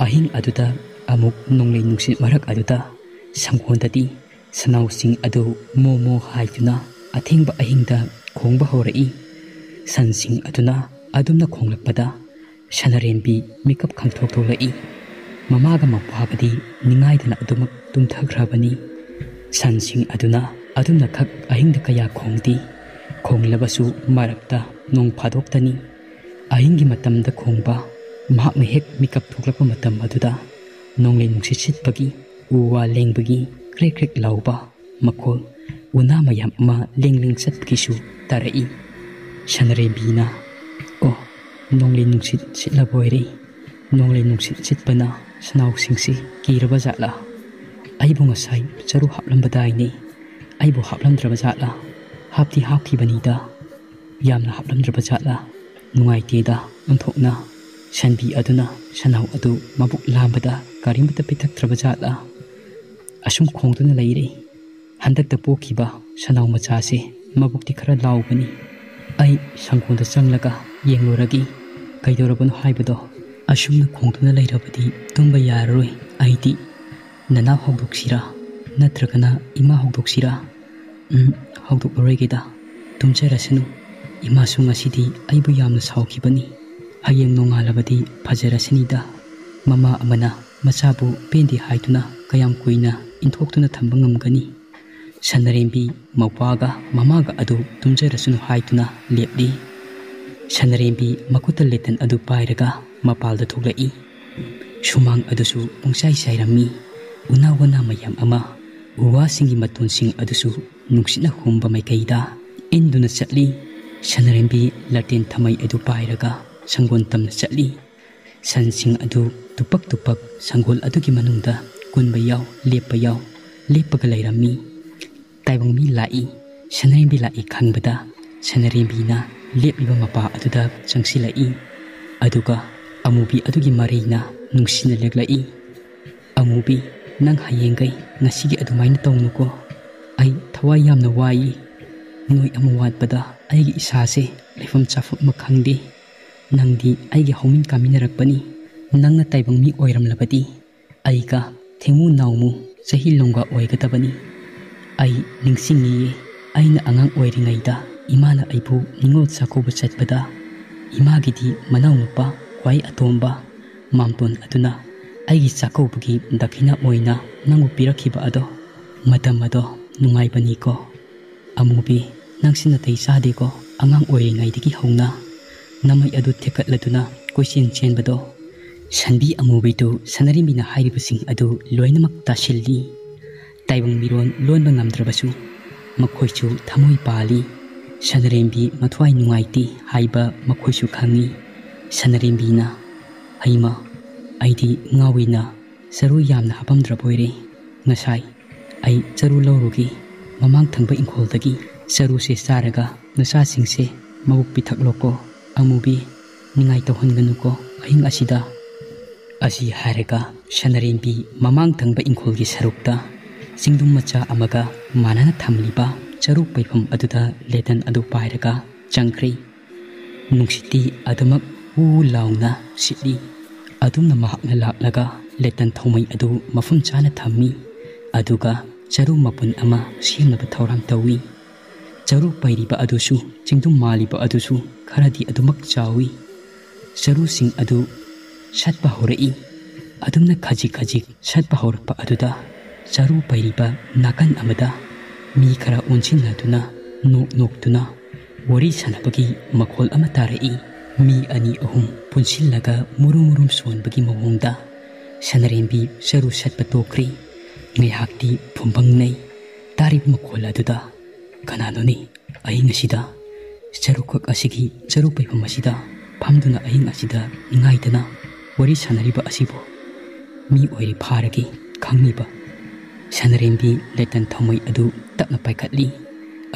ꯑꯍꯤꯡ ꯑꯗꯨꯗ ꯑꯃꯨꯛ ꯅꯣꯡꯂꯩ ꯅꯨꯡꯁꯤꯠ ꯃꯔꯛ ꯑꯗꯨꯗ ꯁꯪꯒꯣꯟꯗꯗꯤ ꯁꯅꯥꯎꯁꯤꯡ ꯑꯗꯨ ꯃꯣ ꯃꯣ ꯍꯥꯏꯗꯨꯅ ꯑꯊꯦꯡꯕ ꯑꯍꯤꯡꯗ ꯈꯣꯡꯕ ꯍꯧꯔꯛꯏ꯫ ꯁꯟꯁꯤꯡ ꯑꯗꯨꯅ ꯑꯗꯨꯝꯅ ꯈꯣꯡꯂꯛꯄꯗ ꯁꯅꯔꯦꯝꯕꯤ ꯃꯤꯀꯞ ꯈꯪꯊꯣꯛ ꯊꯣꯛꯂꯛꯏ꯫ ꯃꯃꯥꯒ ꯃꯧꯄ꯭ꯋꯥꯒꯗꯤ ꯅꯤꯡꯉꯥꯏꯗꯅ ꯑꯗꯨꯃꯛ ꯇꯨꯝꯊꯈ꯭ꯔꯕꯅꯤ꯫ ꯁꯟꯁꯤꯡ ꯑꯗꯨꯅ ꯑꯗꯨꯝꯅ ꯈꯛ ꯑꯍꯤꯡꯗ ꯀꯌꯥ ꯈꯣꯡꯗꯦ꯫ ꯈꯣꯡꯂꯕꯁꯨ ꯃꯔꯛꯇ ꯅꯣꯡ ꯐꯥꯗꯣꯛꯇꯅꯤ꯫ ꯑꯍꯤꯡꯒꯤ ꯃꯇꯝꯗ ꯈꯣꯡꯕ ꯃꯍꯥꯛꯅ ꯍꯦꯛ ꯃꯤꯀꯞ ꯊꯣꯛꯂꯛꯄ ꯃꯇꯝ ꯑꯗꯨꯗ ꯅꯣꯡꯂꯩ ꯅꯨꯡꯁꯤꯠ ꯁꯤꯠꯄꯒꯤ, ꯎ ꯋꯥ ꯂꯦꯡꯕꯒꯤ ꯀ꯭ꯔꯦꯛ ꯀ꯭ꯔꯦꯛ ꯂꯥꯎꯕ ꯃꯈꯣꯜ, ꯎꯅꯥ ꯃꯌꯥꯝ ꯑꯃ ꯂꯦꯡ ꯂꯦꯡ ꯆꯠꯄꯒꯤꯁꯨ ꯇꯥꯔꯛꯏ꯫ ꯁꯅꯔꯦꯝꯕꯤꯅ "ꯑꯣ, ꯅꯣꯡꯂꯩ ꯅꯨꯡꯁꯤꯠ ꯁꯤꯠꯂꯕꯣꯏꯔꯦ꯫ ꯅꯣꯡꯂꯩ ꯅꯨꯡꯁꯤꯠ ꯁꯤꯠꯄꯅ ꯁꯅꯥꯎꯁꯤꯡꯁꯤ ꯀꯤꯔꯕ ꯖꯥꯠꯂꯥ? ꯑꯩꯕꯨ ꯉꯁꯥꯏ ꯆꯔꯨ ꯍꯥꯞꯂꯝꯕꯗꯥꯏꯅꯦ꯫ ꯑꯩꯕꯨ ꯍꯥꯞꯂꯝꯗ꯭ꯔꯕ ꯖꯥꯠꯂꯥ? ꯍꯥꯞꯇꯤ ꯍꯥꯞꯈꯤꯕꯅꯤꯗ꯫ ꯌꯥꯝꯅ ꯍꯥꯞꯂꯝꯗ꯭ꯔꯕ ꯖꯥꯠꯂꯥ? ꯅꯨꯡꯉꯥꯏꯇꯦꯗ ꯑꯣꯟꯊꯣꯛꯅ꯫ ꯁꯟꯕꯤ ꯑꯗꯨꯅ ꯁꯅꯥꯎ ꯑꯗꯨ ꯃꯕꯨꯛ ꯂꯥꯝꯕꯗ ꯀꯔꯤꯃꯠꯇ ꯄꯤꯊꯛꯇ꯭ꯔꯕ ꯖꯥꯠꯂꯥ? ꯑꯁꯨꯝ ꯈꯣꯡꯗꯨꯅ ꯂꯩꯔꯦ꯫ ꯍꯟꯗꯛꯇ ꯄꯣꯛꯈꯤꯕ ꯁꯅꯥꯎ ꯃꯆꯥꯁꯦ ꯃꯕꯨꯛꯇꯤ ꯈꯔ ꯂꯥꯎꯕꯅꯤ꯫ ꯑꯩ ꯁꯪꯒꯣꯟꯗ ꯆꯪꯂꯒ ꯌꯦꯡꯂꯨꯔꯒꯦ ꯀꯩꯗꯧꯔꯕꯅꯣ ꯍꯥꯏꯕꯗꯣ꯫ ꯑꯁꯨꯝꯅ ꯈꯣꯡꯗꯨꯅ ꯂꯩꯔꯕꯗꯤ ꯇꯨꯝꯕ ꯌꯥꯔꯔꯣꯏ ꯑꯩꯗꯤ꯫ ꯅꯅꯥꯎ ꯍꯧꯗꯣꯛꯁꯤꯔꯥ ꯅꯠꯇ꯭ꯔꯒꯅ ꯏꯃꯥ ꯍꯧꯗꯣꯛꯁꯤꯔꯥ? ꯍꯧꯗꯣꯛꯂꯔꯣꯏꯒꯦꯗ, ꯇꯨꯝꯖꯔꯁꯅꯨ꯫ ꯏꯃꯥꯁꯨ ꯉꯁꯤꯗꯤ ꯑꯩꯕꯨ ꯌꯥꯝꯅ ꯁꯥꯎꯈꯤꯕꯅꯤ꯫ ꯍꯌꯦꯡ ꯅꯣꯡꯉꯥꯜꯂꯕꯗꯤ ꯐꯖꯔꯁꯅꯤꯗ꯫ ꯃꯃꯥ ꯑꯃꯅ ꯃꯆꯥꯕꯨ ꯄꯦꯟꯗꯦ ꯍꯥꯏꯗꯨꯅ ꯀꯌꯥꯝ ꯀꯨꯏꯅ ꯏꯟꯊꯣꯛꯇꯨꯅ ꯊꯝꯕ ꯉꯝꯒꯅꯤ? ꯁꯅꯔꯦꯝꯕꯤ ꯃꯧꯄ꯭ꯋꯥꯒ ꯃꯃꯥꯒ ꯑꯗꯨ ꯇꯨꯝꯖꯔꯁꯅꯨ ꯍꯥꯏꯗꯨꯅ ꯂꯦꯞꯂꯤ꯫ ꯁꯅꯔꯦꯝꯕꯤ ꯃꯈꯨꯠꯇ ꯂꯦꯇꯟ ꯑꯗꯨ ꯄꯥꯏꯔꯒ ꯃꯄꯥꯜꯗ ꯊꯣꯛꯂꯛꯏ꯫ ꯁꯨꯃꯥꯡ ꯑꯗꯨꯁꯨ ꯄꯨꯡꯆꯥꯏ ꯆꯥꯏꯔꯝꯃꯤ꯫ ꯎꯅꯥ ꯋꯥꯅꯥ ꯃꯌꯥꯝ ꯑꯃ, ꯎ ꯋꯥꯁꯤꯡꯒꯤ ꯃꯇꯣꯟꯁꯤꯡ ꯑꯗꯨꯁꯨ ꯅꯨꯡꯁꯤꯠꯅ ꯍꯨꯝꯕ ꯃꯥꯏꯀꯩꯗ ꯏꯟꯗꯨꯅ ꯆꯠꯂꯤ꯫ ꯁꯅꯔꯦꯝꯕꯤ ꯂꯥꯇꯦꯟ ꯊꯝꯃꯩ ꯑꯗꯨ ꯄꯥꯏꯔꯒ ꯁꯪꯒꯣꯜ ꯇꯝꯅ ꯆꯠꯂꯤ꯫ ꯁꯟꯁꯤꯡ ꯑꯗꯨ ꯇꯨꯄꯛ ꯇꯨꯄꯛ ꯁꯪꯒꯣꯜ ꯑꯗꯨꯒꯤ ꯃꯅꯨꯡꯗ ꯀꯨꯟꯕ ꯌꯥꯎ ꯂꯦꯞꯄ ꯌꯥꯎ ꯂꯦꯞꯄꯒ ꯂꯩꯔꯝꯃꯤ꯫ ꯇꯥꯏꯕꯪ ꯃꯤ ꯂꯥꯛꯏ꯫ ꯁꯅꯔꯦꯝꯕꯤ ꯂꯥꯛꯏ ꯈꯪꯕꯗ ꯁꯅꯔꯦꯝꯕꯤꯅ ꯂꯦꯞꯂꯤꯕ ꯃꯄꯥ ꯑꯗꯨꯗ ꯆꯪꯁꯤꯜꯂꯛꯏ꯫ ꯑꯗꯨꯒ ꯑꯃꯨꯕꯤ ꯑꯗꯨꯒꯤ ꯃꯔꯩꯅ ꯅꯨꯡꯁꯤꯅ ꯂꯦꯛꯂꯛꯏ꯫ "ꯑꯃꯨꯕꯤ, ꯅꯪ ꯍꯌꯦꯡꯒꯩ ꯉꯁꯤꯒꯤ ꯑꯗꯨꯃꯥꯏꯅ ꯇꯧꯅꯨꯀꯣ꯫ ꯑꯩ ꯊꯋꯥꯏ ꯌꯥꯝꯅ ꯋꯥꯏꯌꯦ꯫ ꯅꯣꯏ ꯑꯃ ꯋꯥꯠꯄꯗ ꯑꯩꯒꯤ ꯏꯁꯥꯁꯦ ꯂꯩꯐꯝ ꯆꯥꯐꯝ ꯑꯃ ꯈꯪꯗꯦ꯫ ꯅꯪꯗꯤ ꯑꯩꯒꯤ ꯍꯧꯃꯤꯟ ꯀꯥꯃꯤꯟꯅꯔꯛꯄꯅꯤ꯫ ꯅꯪꯅ ꯇꯥꯏꯕꯪ ꯃꯤ ꯑꯣꯏꯔꯝꯂꯕꯗꯤ ꯑꯩꯒ ꯊꯦꯡꯃꯨ ꯅꯥꯎꯃꯨ ꯆꯍꯤ ꯂꯣꯡꯒꯥ ꯑꯣꯏꯒꯗꯕꯅꯤ ꯑꯩ ꯅꯤꯡꯁꯤꯡꯉꯤꯌꯦ ꯑꯩꯅ ꯑꯉꯥꯡ ꯑꯣꯏꯔꯤꯉꯩꯗ ꯏꯃꯥꯅ ꯑꯩꯕꯨ ꯅꯤꯉꯣꯜ ꯆꯥꯛꯀꯧꯕ ꯆꯠꯄꯗ ꯏꯃꯥꯒꯤꯗꯤ ꯃꯅꯥꯎꯅꯨꯄꯥ ꯈ꯭ꯋꯥꯏ ꯑꯇꯣꯝꯕ ꯃꯥꯝꯇꯣꯟ ꯑꯗꯨꯅ ꯑꯩꯒꯤ ꯆꯥꯛꯀꯧꯕꯒꯤ ꯗꯈꯤꯅꯥ ꯑꯣꯏꯅ ꯅꯪꯕꯨ ꯄꯤꯔꯛꯈꯤꯕ ꯑꯗꯣ ꯃꯇꯝ ꯑꯗꯣ ꯅꯨꯡꯉꯥꯏꯕꯅꯤꯀꯣ ꯑꯃꯨꯕꯤ ꯅꯪꯁꯤ ꯅꯥꯇꯩ ꯆꯥꯗꯦꯀꯣ ꯑꯉꯥꯡ ꯑꯣꯏꯔꯤꯉꯩꯗꯒꯤ ꯍꯧꯅ ꯅꯃꯩ ꯑꯗꯨ ꯊꯦꯛꯀꯠꯂꯗꯨꯅ ꯀꯣꯏꯆꯦꯟ ꯆꯦꯟꯕꯗꯣ ꯁꯟꯕꯤ ꯑꯃꯨꯕꯤꯗꯨ ꯁꯅꯔꯦꯝꯕꯤꯅ ꯍꯥꯏꯔꯤꯕꯁꯤꯡ ꯑꯗꯨ ꯂꯣꯏꯅꯃꯛ ꯇꯥꯁꯤꯜꯂꯤ ꯇꯥꯏꯕꯪ ꯃꯤꯔꯣꯟ ꯂꯣꯟꯕ ꯉꯝꯗ꯭ꯔꯕꯁꯨ ꯃꯈꯣꯏꯁꯨ ꯊꯃꯣꯏ ꯄꯥꯜꯂꯤ ꯁꯅꯔꯦꯝꯕꯤ ꯃꯊ꯭ꯋꯥꯏ ꯅꯨꯡꯉꯥꯏꯇꯦ ꯍꯥꯏꯕ ꯃꯈꯣꯏꯁꯨ ꯈꯪꯉꯤ ꯁꯅꯔꯦꯝꯕꯤꯅ ꯍꯩꯃ ꯑꯩꯗꯤ ꯉꯥꯎꯏꯅ ꯆꯔꯨ ꯌꯥꯝꯅ ꯍꯥꯄꯝꯗ꯭ꯔꯕꯣꯏꯔꯦ ꯉꯁꯥꯏ ꯑꯩ ꯆꯔꯨ ꯂꯧꯔꯨꯒꯦ ꯃꯃꯥꯡ ꯊꯪꯕ ꯏꯪꯈꯣꯜꯗꯒꯤ ꯆꯔꯨꯁꯦ ꯆꯥꯔꯒ ꯅꯆꯥꯁꯤꯡꯁꯦ ꯃꯕꯨꯛ ꯄꯤꯊꯛꯂꯣꯀꯣ ꯑꯃꯨꯕꯤ ꯅꯤꯡꯉꯥꯏ ꯇꯧꯍꯟꯒꯅꯨꯀꯣ ꯑꯍꯤꯡ ꯑꯁꯤꯗ ꯑꯁꯤ ꯍꯥꯏꯔꯒ ꯁꯅꯔꯦꯝꯕꯤ ꯃꯃꯥꯡ ꯊꯪꯕ ꯏꯪꯈꯣꯜꯒꯤ ꯁꯔꯨꯛꯇ ꯆꯤꯡꯗꯨꯝ ꯃꯆꯥ ꯑꯃꯒ ꯃꯥꯟꯅꯅ ꯊꯝꯂꯤꯕ ꯆꯔꯨ ꯄꯩꯐꯝ ꯑꯗꯨꯗ ꯂꯦꯇꯟ ꯑꯗꯨ ꯄꯥꯏꯔꯒ ꯆꯪꯈ꯭ꯔꯦ ꯅꯨꯡꯁꯤꯠꯇꯤ ꯑꯗꯨꯃꯛ ꯍꯨ ꯂꯥꯎꯅ ꯁꯤꯠꯂꯤ ꯑꯗꯨꯝꯅ ꯃꯍꯥꯛꯅ ꯂꯥꯛꯂꯒ ꯂꯦꯇꯟ ꯊꯧꯃꯩ ꯑꯗꯨ ꯃꯐꯝ ꯆꯥꯅ ꯊꯝꯃꯤ ꯑꯗꯨꯒ ꯆꯔꯨ ꯃꯄꯨꯟ ꯑꯃ ꯁꯦꯝꯅꯕ ꯊꯧꯔꯥꯡ ꯇꯧꯏ ꯆꯔꯨ ꯄꯩꯔꯤꯕ ꯑꯗꯨꯁꯨ ꯆꯤꯡꯗꯨꯝ ꯃꯥꯜꯂꯤꯕ ꯑꯗꯨꯁꯨ ꯈꯔꯗꯤ ꯑꯗꯨꯃꯛ ꯆꯥꯎꯏ ꯆꯔꯨꯁꯤꯡ ꯑꯗꯨ ꯁꯠꯄ ꯍꯧꯔꯛꯏ ꯑꯗꯨꯝꯅ ꯈꯖꯤꯛ ꯈꯖꯤꯛ ꯁꯠꯄ ꯍꯧꯔꯛꯄ ꯑꯗꯨꯗ ꯆꯔꯨ ꯄꯩꯔꯤꯕ ꯅꯥꯀꯟ ꯑꯃꯗ ꯃꯤ ꯈꯔ ꯑꯣꯟꯁꯤꯟꯅꯗꯨꯅ ꯅꯣꯛꯇꯨꯅ ꯋꯥꯔꯤ ꯁꯥꯟꯅꯕꯒꯤ ꯃꯈꯣꯜ ꯑꯃ ꯇꯥꯔꯛꯏ ꯃꯤ ꯑꯅꯤ ꯑꯍꯨꯝ ꯄꯨꯟꯁꯤꯜꯂꯒ ꯃꯨꯔꯨꯝ ꯃꯨꯔꯨꯝ ꯁꯣꯟꯕꯒꯤ ꯃꯑꯣꯡꯗ ꯁꯅꯔꯦꯝꯕꯤ ꯆꯔꯨ ꯁꯠꯄ ꯇꯣꯛꯈ꯭ꯔꯤ ꯉꯥꯏꯍꯥꯛꯇꯤ ꯐꯨꯝꯕꯪꯅꯩ ꯇꯥꯔꯤꯕ ꯃꯈꯣꯜ ꯑꯗꯨꯗ ꯀꯅꯥꯅꯣꯅꯤ ꯑꯍꯤꯡ ꯑꯁꯤꯗ ꯆꯔꯨꯈꯛ ꯑꯁꯤꯒꯤ ꯆꯔꯨ ꯄꯩꯐꯝ ꯑꯁꯤꯗ ꯐꯝꯗꯨꯅ ꯑꯍꯤꯡ ꯑꯁꯤꯗ ꯅꯤꯡꯉꯥꯏꯗꯅ ꯋꯥꯔꯤ ꯁꯥꯟꯅꯔꯤꯕ ꯑꯁꯤꯕꯨ ꯃꯤ ꯑꯣꯏꯔꯤ ꯐꯥꯔꯒꯦ ꯈꯪꯂꯤꯕ ꯁꯅꯔꯦꯝꯕꯤ ꯂꯦꯇꯟ ꯊꯧꯃꯩ ꯑꯗꯨ ꯇꯞꯅ ꯄꯥꯏꯈꯠꯂꯤ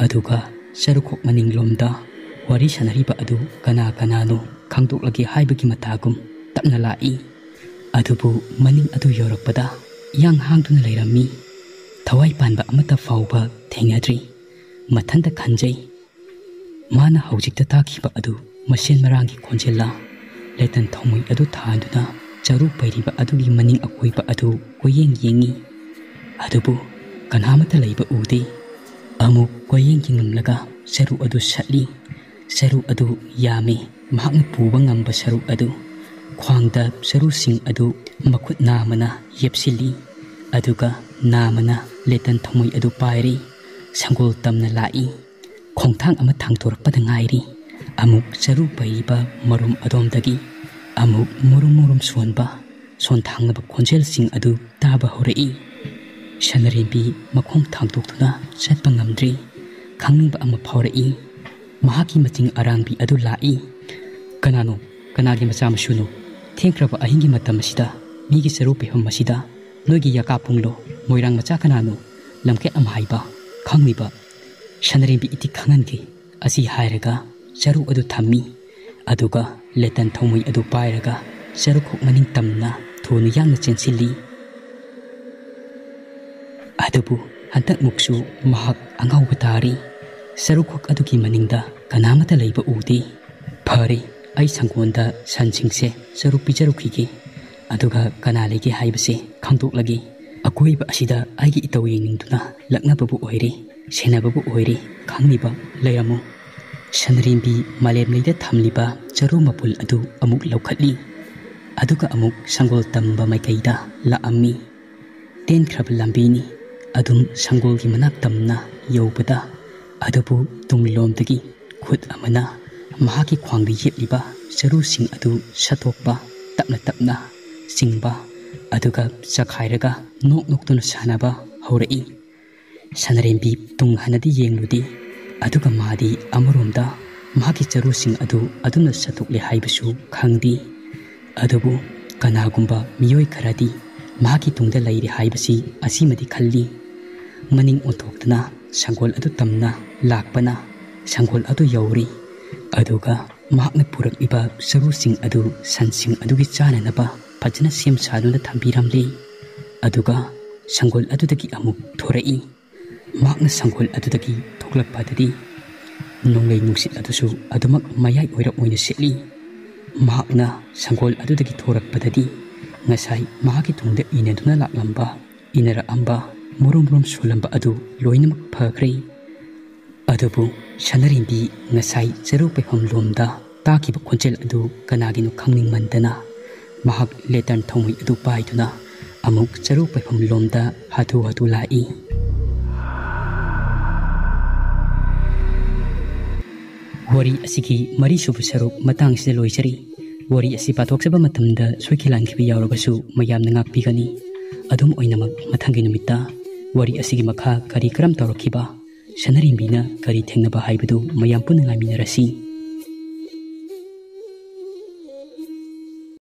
ꯑꯗꯨꯒ ꯆꯔꯨꯈꯣꯛ ꯃꯅꯤꯡꯂꯣꯝꯗ ꯋꯥꯔꯤ ꯁꯥꯟꯅꯔꯤꯕ ꯑꯗꯨ ꯀꯅꯥ ꯀꯅꯥꯅꯣ ꯈꯪꯗꯣꯛꯂꯒꯦ ꯍꯥꯏꯕꯒꯤ ꯃꯇꯥꯒꯨꯝ ꯇꯞꯅ ꯂꯥꯛꯏ ꯑꯗꯨꯕꯨ ꯃꯅꯤꯡ ꯑꯗꯨ ꯌꯧꯔꯛꯄꯗ ꯏꯌꯥꯡ ꯍꯥꯡꯗꯨꯅ ꯂꯩꯔꯝꯃꯤ ꯊꯋꯥꯏ ꯄꯥꯟꯕ ꯑꯃꯠꯇ ꯐꯥꯎꯕ ꯊꯦꯡꯅꯗ꯭ꯔꯤ ꯃꯊꯟꯇ ꯈꯟꯖꯩ ꯃꯥꯅ ꯍꯧꯖꯤꯛꯇ ꯇꯥꯈꯤꯕ ꯑꯗꯨ ꯃꯁꯦꯟ ꯃꯔꯥꯡꯒꯤ ꯈꯣꯟꯖꯦꯜꯂ ꯂꯦꯇꯟ ꯊꯧꯃꯩ ꯑꯗꯨ ꯊꯥꯗꯨꯅ ꯆꯔꯨ ꯄꯩꯔꯤꯕ ꯑꯗꯨꯒꯤ ꯃꯅꯤꯡ ꯑꯀꯣꯏꯕ ꯑꯗꯨ ꯀꯣꯏꯌꯦꯡ ꯌꯦꯡꯉꯤ ꯑꯗꯨꯕꯨ ꯀꯅꯥꯃꯠꯇ ꯂꯩꯕ ꯎꯗꯦ ꯑꯃꯨꯛ ꯀꯣꯏꯌꯦꯡ ꯌꯦꯡꯂꯝꯂꯒ ꯆꯔꯨ ꯑꯗꯨ ꯁꯠꯂꯤ ꯆꯔꯨ ꯑꯗꯨ ꯌꯥꯝꯃꯤ ꯃꯍꯥꯛꯅ ꯄꯨꯕ ꯉꯝꯕ ꯁꯔꯨꯛ ꯑꯗꯨ ꯈ꯭ꯋꯥꯡꯗ ꯆꯔꯨꯁꯤꯡ ꯑꯗꯨ ꯃꯈꯨꯠ ꯅꯥꯝꯃꯅ ꯌꯦꯞꯁꯤꯜꯂꯤ ꯑꯗꯨꯒ ꯅꯥꯝꯃꯅ ꯂꯦꯇꯟ ꯊꯧꯃꯩ ꯑꯗꯨ ꯄꯥꯏꯔꯤ ꯁꯪꯒꯣꯜ ꯇꯝꯅ ꯂꯥꯛꯏ ꯈꯣꯡꯊꯥꯡ ꯑꯃ ꯊꯥꯡꯗꯣꯔꯛꯄꯗ ꯉꯥꯏꯔꯤ ꯑꯃꯨꯛ ꯆꯔꯨ ꯄꯩꯔꯤꯕ ꯃꯔꯨꯝ ꯑꯗꯣꯝꯗꯒꯤ ꯑꯃꯨꯛ ꯃꯨꯔꯨꯝ ꯃꯨꯔꯨꯝ ꯁꯣꯟꯕ ꯁꯣꯟꯊꯥꯡꯅꯕ ꯈꯣꯟꯖꯦꯜꯁꯤꯡ ꯑꯗꯨ ꯇꯥꯕ ꯍꯧꯔꯛꯏ ꯁꯅꯔꯦꯝꯕꯤ ꯃꯈꯣꯡ ꯊꯥꯡꯗꯣꯛꯇꯨꯅ ꯆꯠꯄ ꯉꯝꯗ꯭ꯔꯤ ꯈꯪꯅꯤꯡꯕ ꯑꯃ ꯐꯥꯎꯔꯛꯏ ꯃꯍꯥꯛꯀꯤ ꯃꯆꯤꯡ ꯑꯔꯥꯡꯕꯤ ꯑꯗꯨ ꯂꯥꯛꯏ ꯀꯅꯥꯅꯣ ꯀꯅꯥꯒꯤ ꯃꯆꯥ ꯃꯁꯨꯅꯣ ꯊꯦꯡꯈ꯭ꯔꯕ ꯑꯍꯤꯡꯒꯤ ꯃꯇꯝ ꯑꯁꯤꯗ ꯃꯤꯒꯤ ꯆꯔꯨ ꯄꯩꯐꯝ ꯑꯁꯤꯗ ꯅꯣꯏꯒꯤ ꯌꯥꯀꯥꯄꯨꯡꯂꯣ ꯃꯣꯏꯔꯥꯡ ꯃꯆꯥ ꯀꯅꯥꯅꯣ ꯂꯝꯀꯦꯠ ꯑꯃ ꯍꯥꯏꯕ ꯈꯪꯂꯤꯕ ꯁꯅꯔꯦꯝꯕꯤ ꯏꯇꯤꯛ ꯈꯪꯍꯟꯈꯤ ꯑꯁꯤ ꯍꯥꯏꯔꯒ ꯆꯔꯨ ꯑꯗꯨ ꯊꯝꯃꯤ ꯑꯗꯨꯒ ꯂꯦꯇꯟ ꯊꯧꯃꯩ ꯑꯗꯨ ꯄꯥꯏꯔꯒ ꯆꯔꯨꯈꯣꯛ ꯃꯅꯤꯡ ꯇꯝꯅ ꯊꯨꯅ ꯌꯥꯡꯅ ꯆꯦꯟꯁꯤꯜꯂꯤ ꯑꯗꯨꯕꯨ ꯍꯟꯗꯛꯃꯨꯛꯁꯨ ꯃꯍꯥꯛ ꯑꯉꯥꯎꯕ ꯇꯥꯔꯤ ꯆꯔꯨꯈꯣꯛ ꯑꯗꯨꯒꯤ ꯃꯅꯤꯡꯗ ꯀꯅꯥꯃꯠꯇ ꯂꯩꯕ ꯎꯗꯦ ꯐꯔꯦ ꯑꯩ ꯁꯪꯒꯣꯟꯗ ꯁꯟꯁꯤꯡꯁꯦ ꯆꯔꯨ ꯄꯤꯖꯔꯨꯈꯤꯒꯦ ꯑꯗꯨꯒ ꯀꯅꯥ ꯂꯩꯒꯦ ꯍꯥꯏꯕꯁꯦ ꯈꯪꯗꯣꯛꯂꯒꯦ ꯑꯀꯣꯏꯕ ꯑꯁꯤꯗ ꯑꯩꯒꯤ ꯏꯇꯧ ꯌꯦꯡꯅꯤꯡꯗꯨꯅ ꯂꯛꯅꯕꯕꯨ ꯑꯣꯏꯔꯦ ꯁꯦꯟꯅꯕꯕꯨ ꯑꯣꯏꯔꯦ ꯈꯪꯂꯤꯕ ꯂꯩꯔꯝꯃꯨ ꯁꯅꯔꯦꯝꯕꯤ ꯃꯥꯂꯦꯝꯂꯩꯗ ꯊꯝꯂꯤꯕ ꯆꯔꯨ ꯃꯄꯨꯜ ꯑꯗꯨ ꯑꯃꯨꯛ ꯂꯧꯈꯠꯂꯤ ꯑꯗꯨꯒ ꯑꯃꯨꯛ ꯁꯪꯒꯣꯜ ꯇꯝꯕ ꯃꯥꯏꯀꯩꯗ ꯂꯥꯛꯑꯝꯃꯤ ꯇꯦꯟꯈ꯭ꯔꯕ ꯂꯝꯕꯤꯅꯤ ꯑꯗꯨꯝ ꯁꯪꯒꯣꯜꯒꯤ ꯃꯅꯥꯛ ꯇꯝꯅ ꯌꯧꯕꯗ ꯑꯗꯨꯕꯨ ꯇꯨꯡꯂꯣꯝꯗꯒꯤ ꯈꯨꯠ ꯑꯃꯅ ꯃꯍꯥꯛꯀꯤ ꯈ꯭ꯋꯥꯡꯗ ꯌꯦꯞꯂꯤꯕ ꯆꯔꯨꯁꯤꯡ ꯑꯗꯨ ꯁꯠꯇꯣꯛꯄ ꯇꯞꯅ ꯇꯞꯅ ꯆꯤꯡꯕ ꯑꯗꯨꯒ ꯆꯈꯥꯏꯔꯒ ꯅꯣꯛꯇꯨꯅ ꯁꯥꯟꯅꯕ ꯍꯧꯔꯛꯏ ꯁꯅꯔꯦꯝꯕꯤ ꯇꯨꯡ ꯍꯟꯅꯗꯤ ꯌꯦꯡꯂꯨꯗꯦ ꯑꯗꯨꯒ ꯃꯥꯗꯤ ꯑꯃꯔꯣꯝꯗ ꯃꯍꯥꯛꯀꯤ ꯆꯔꯨꯁꯤꯡ ꯑꯗꯨ ꯑꯗꯨꯝꯅ ꯁꯠꯇꯣꯛꯂꯦ ꯍꯥꯏꯕꯁꯨ ꯈꯪꯗꯦ ꯑꯗꯨꯕꯨ ꯀꯅꯥꯒꯨꯝꯕ ꯃꯤꯑꯣꯏ ꯈꯔꯗꯤ ꯃꯍꯥꯛꯀꯤ ꯇꯨꯡꯗ ꯂꯩꯔꯦ ꯍꯥꯏꯕꯁꯤ ꯑꯁꯤꯃꯗꯤ ꯈꯜꯂꯤ ꯃꯅꯤꯡ ꯑꯣꯟꯊꯣꯛꯇꯨꯅ ꯁꯪꯒꯣꯜ ꯑꯗꯨ ꯇꯝꯅ ꯂꯥꯛꯄꯅ ꯁꯪꯒꯣꯜ ꯑꯗꯨ ꯌꯧꯔꯤ ꯑꯗꯨꯒ ꯃꯍꯥꯛꯅ ꯄꯨꯔꯛꯂꯤꯕ ꯆꯔꯨꯁꯤꯡ ꯑꯗꯨ ꯁꯟꯁꯤꯡ ꯑꯗꯨꯒꯤ ꯆꯥꯅꯅꯕ ꯐꯖꯅ ꯁꯦꯝ ꯁꯥꯗꯨꯅ ꯊꯝꯕꯤꯔꯝꯂꯤ ꯑꯗꯨꯒ ꯁꯪꯒꯣꯜ ꯑꯗꯨꯗꯒꯤ ꯑꯃꯨꯛ ꯊꯣꯔꯛꯏ ꯃꯍꯥꯛꯅ ꯁꯪꯒꯣꯜ ꯑꯗꯨꯗꯒꯤ ꯊꯣꯛꯂꯛꯄꯗꯗꯤ ꯅꯣꯡꯂꯩ ꯅꯨꯡꯁꯤꯠ ꯑꯗꯨꯁꯨ ꯑꯗꯨꯃꯛ ꯃꯌꯥꯏ ꯑꯣꯏꯔꯞ ꯑꯣꯏꯅ ꯁꯤꯠꯂꯤ ꯃꯍꯥꯛꯅ ꯁꯪꯒꯣꯜ ꯑꯗꯨꯗꯒꯤ ꯊꯣꯔꯛꯄꯗꯗꯤ ngasai mahaki tungde ineduna laklamba inaramba murum sulamba adu loinamak phakre adubu sanarimbi ngasai charu pefam lomda takiba khonchel adu kanaginu khangning mandana mahak letan thongui adu paiduna amuk charu pefam lomda hatu lai wari asiki mari subu saruk matang sida loisari wari asi patok saba matamda soikilan khibi yawrabasu mayamna ngakpigani adum oinamak mathangi numita wari asigi makha kari karam tawrakhiba sanarimbi na kari thengnaba haibadu mayam punna ngaiminarasi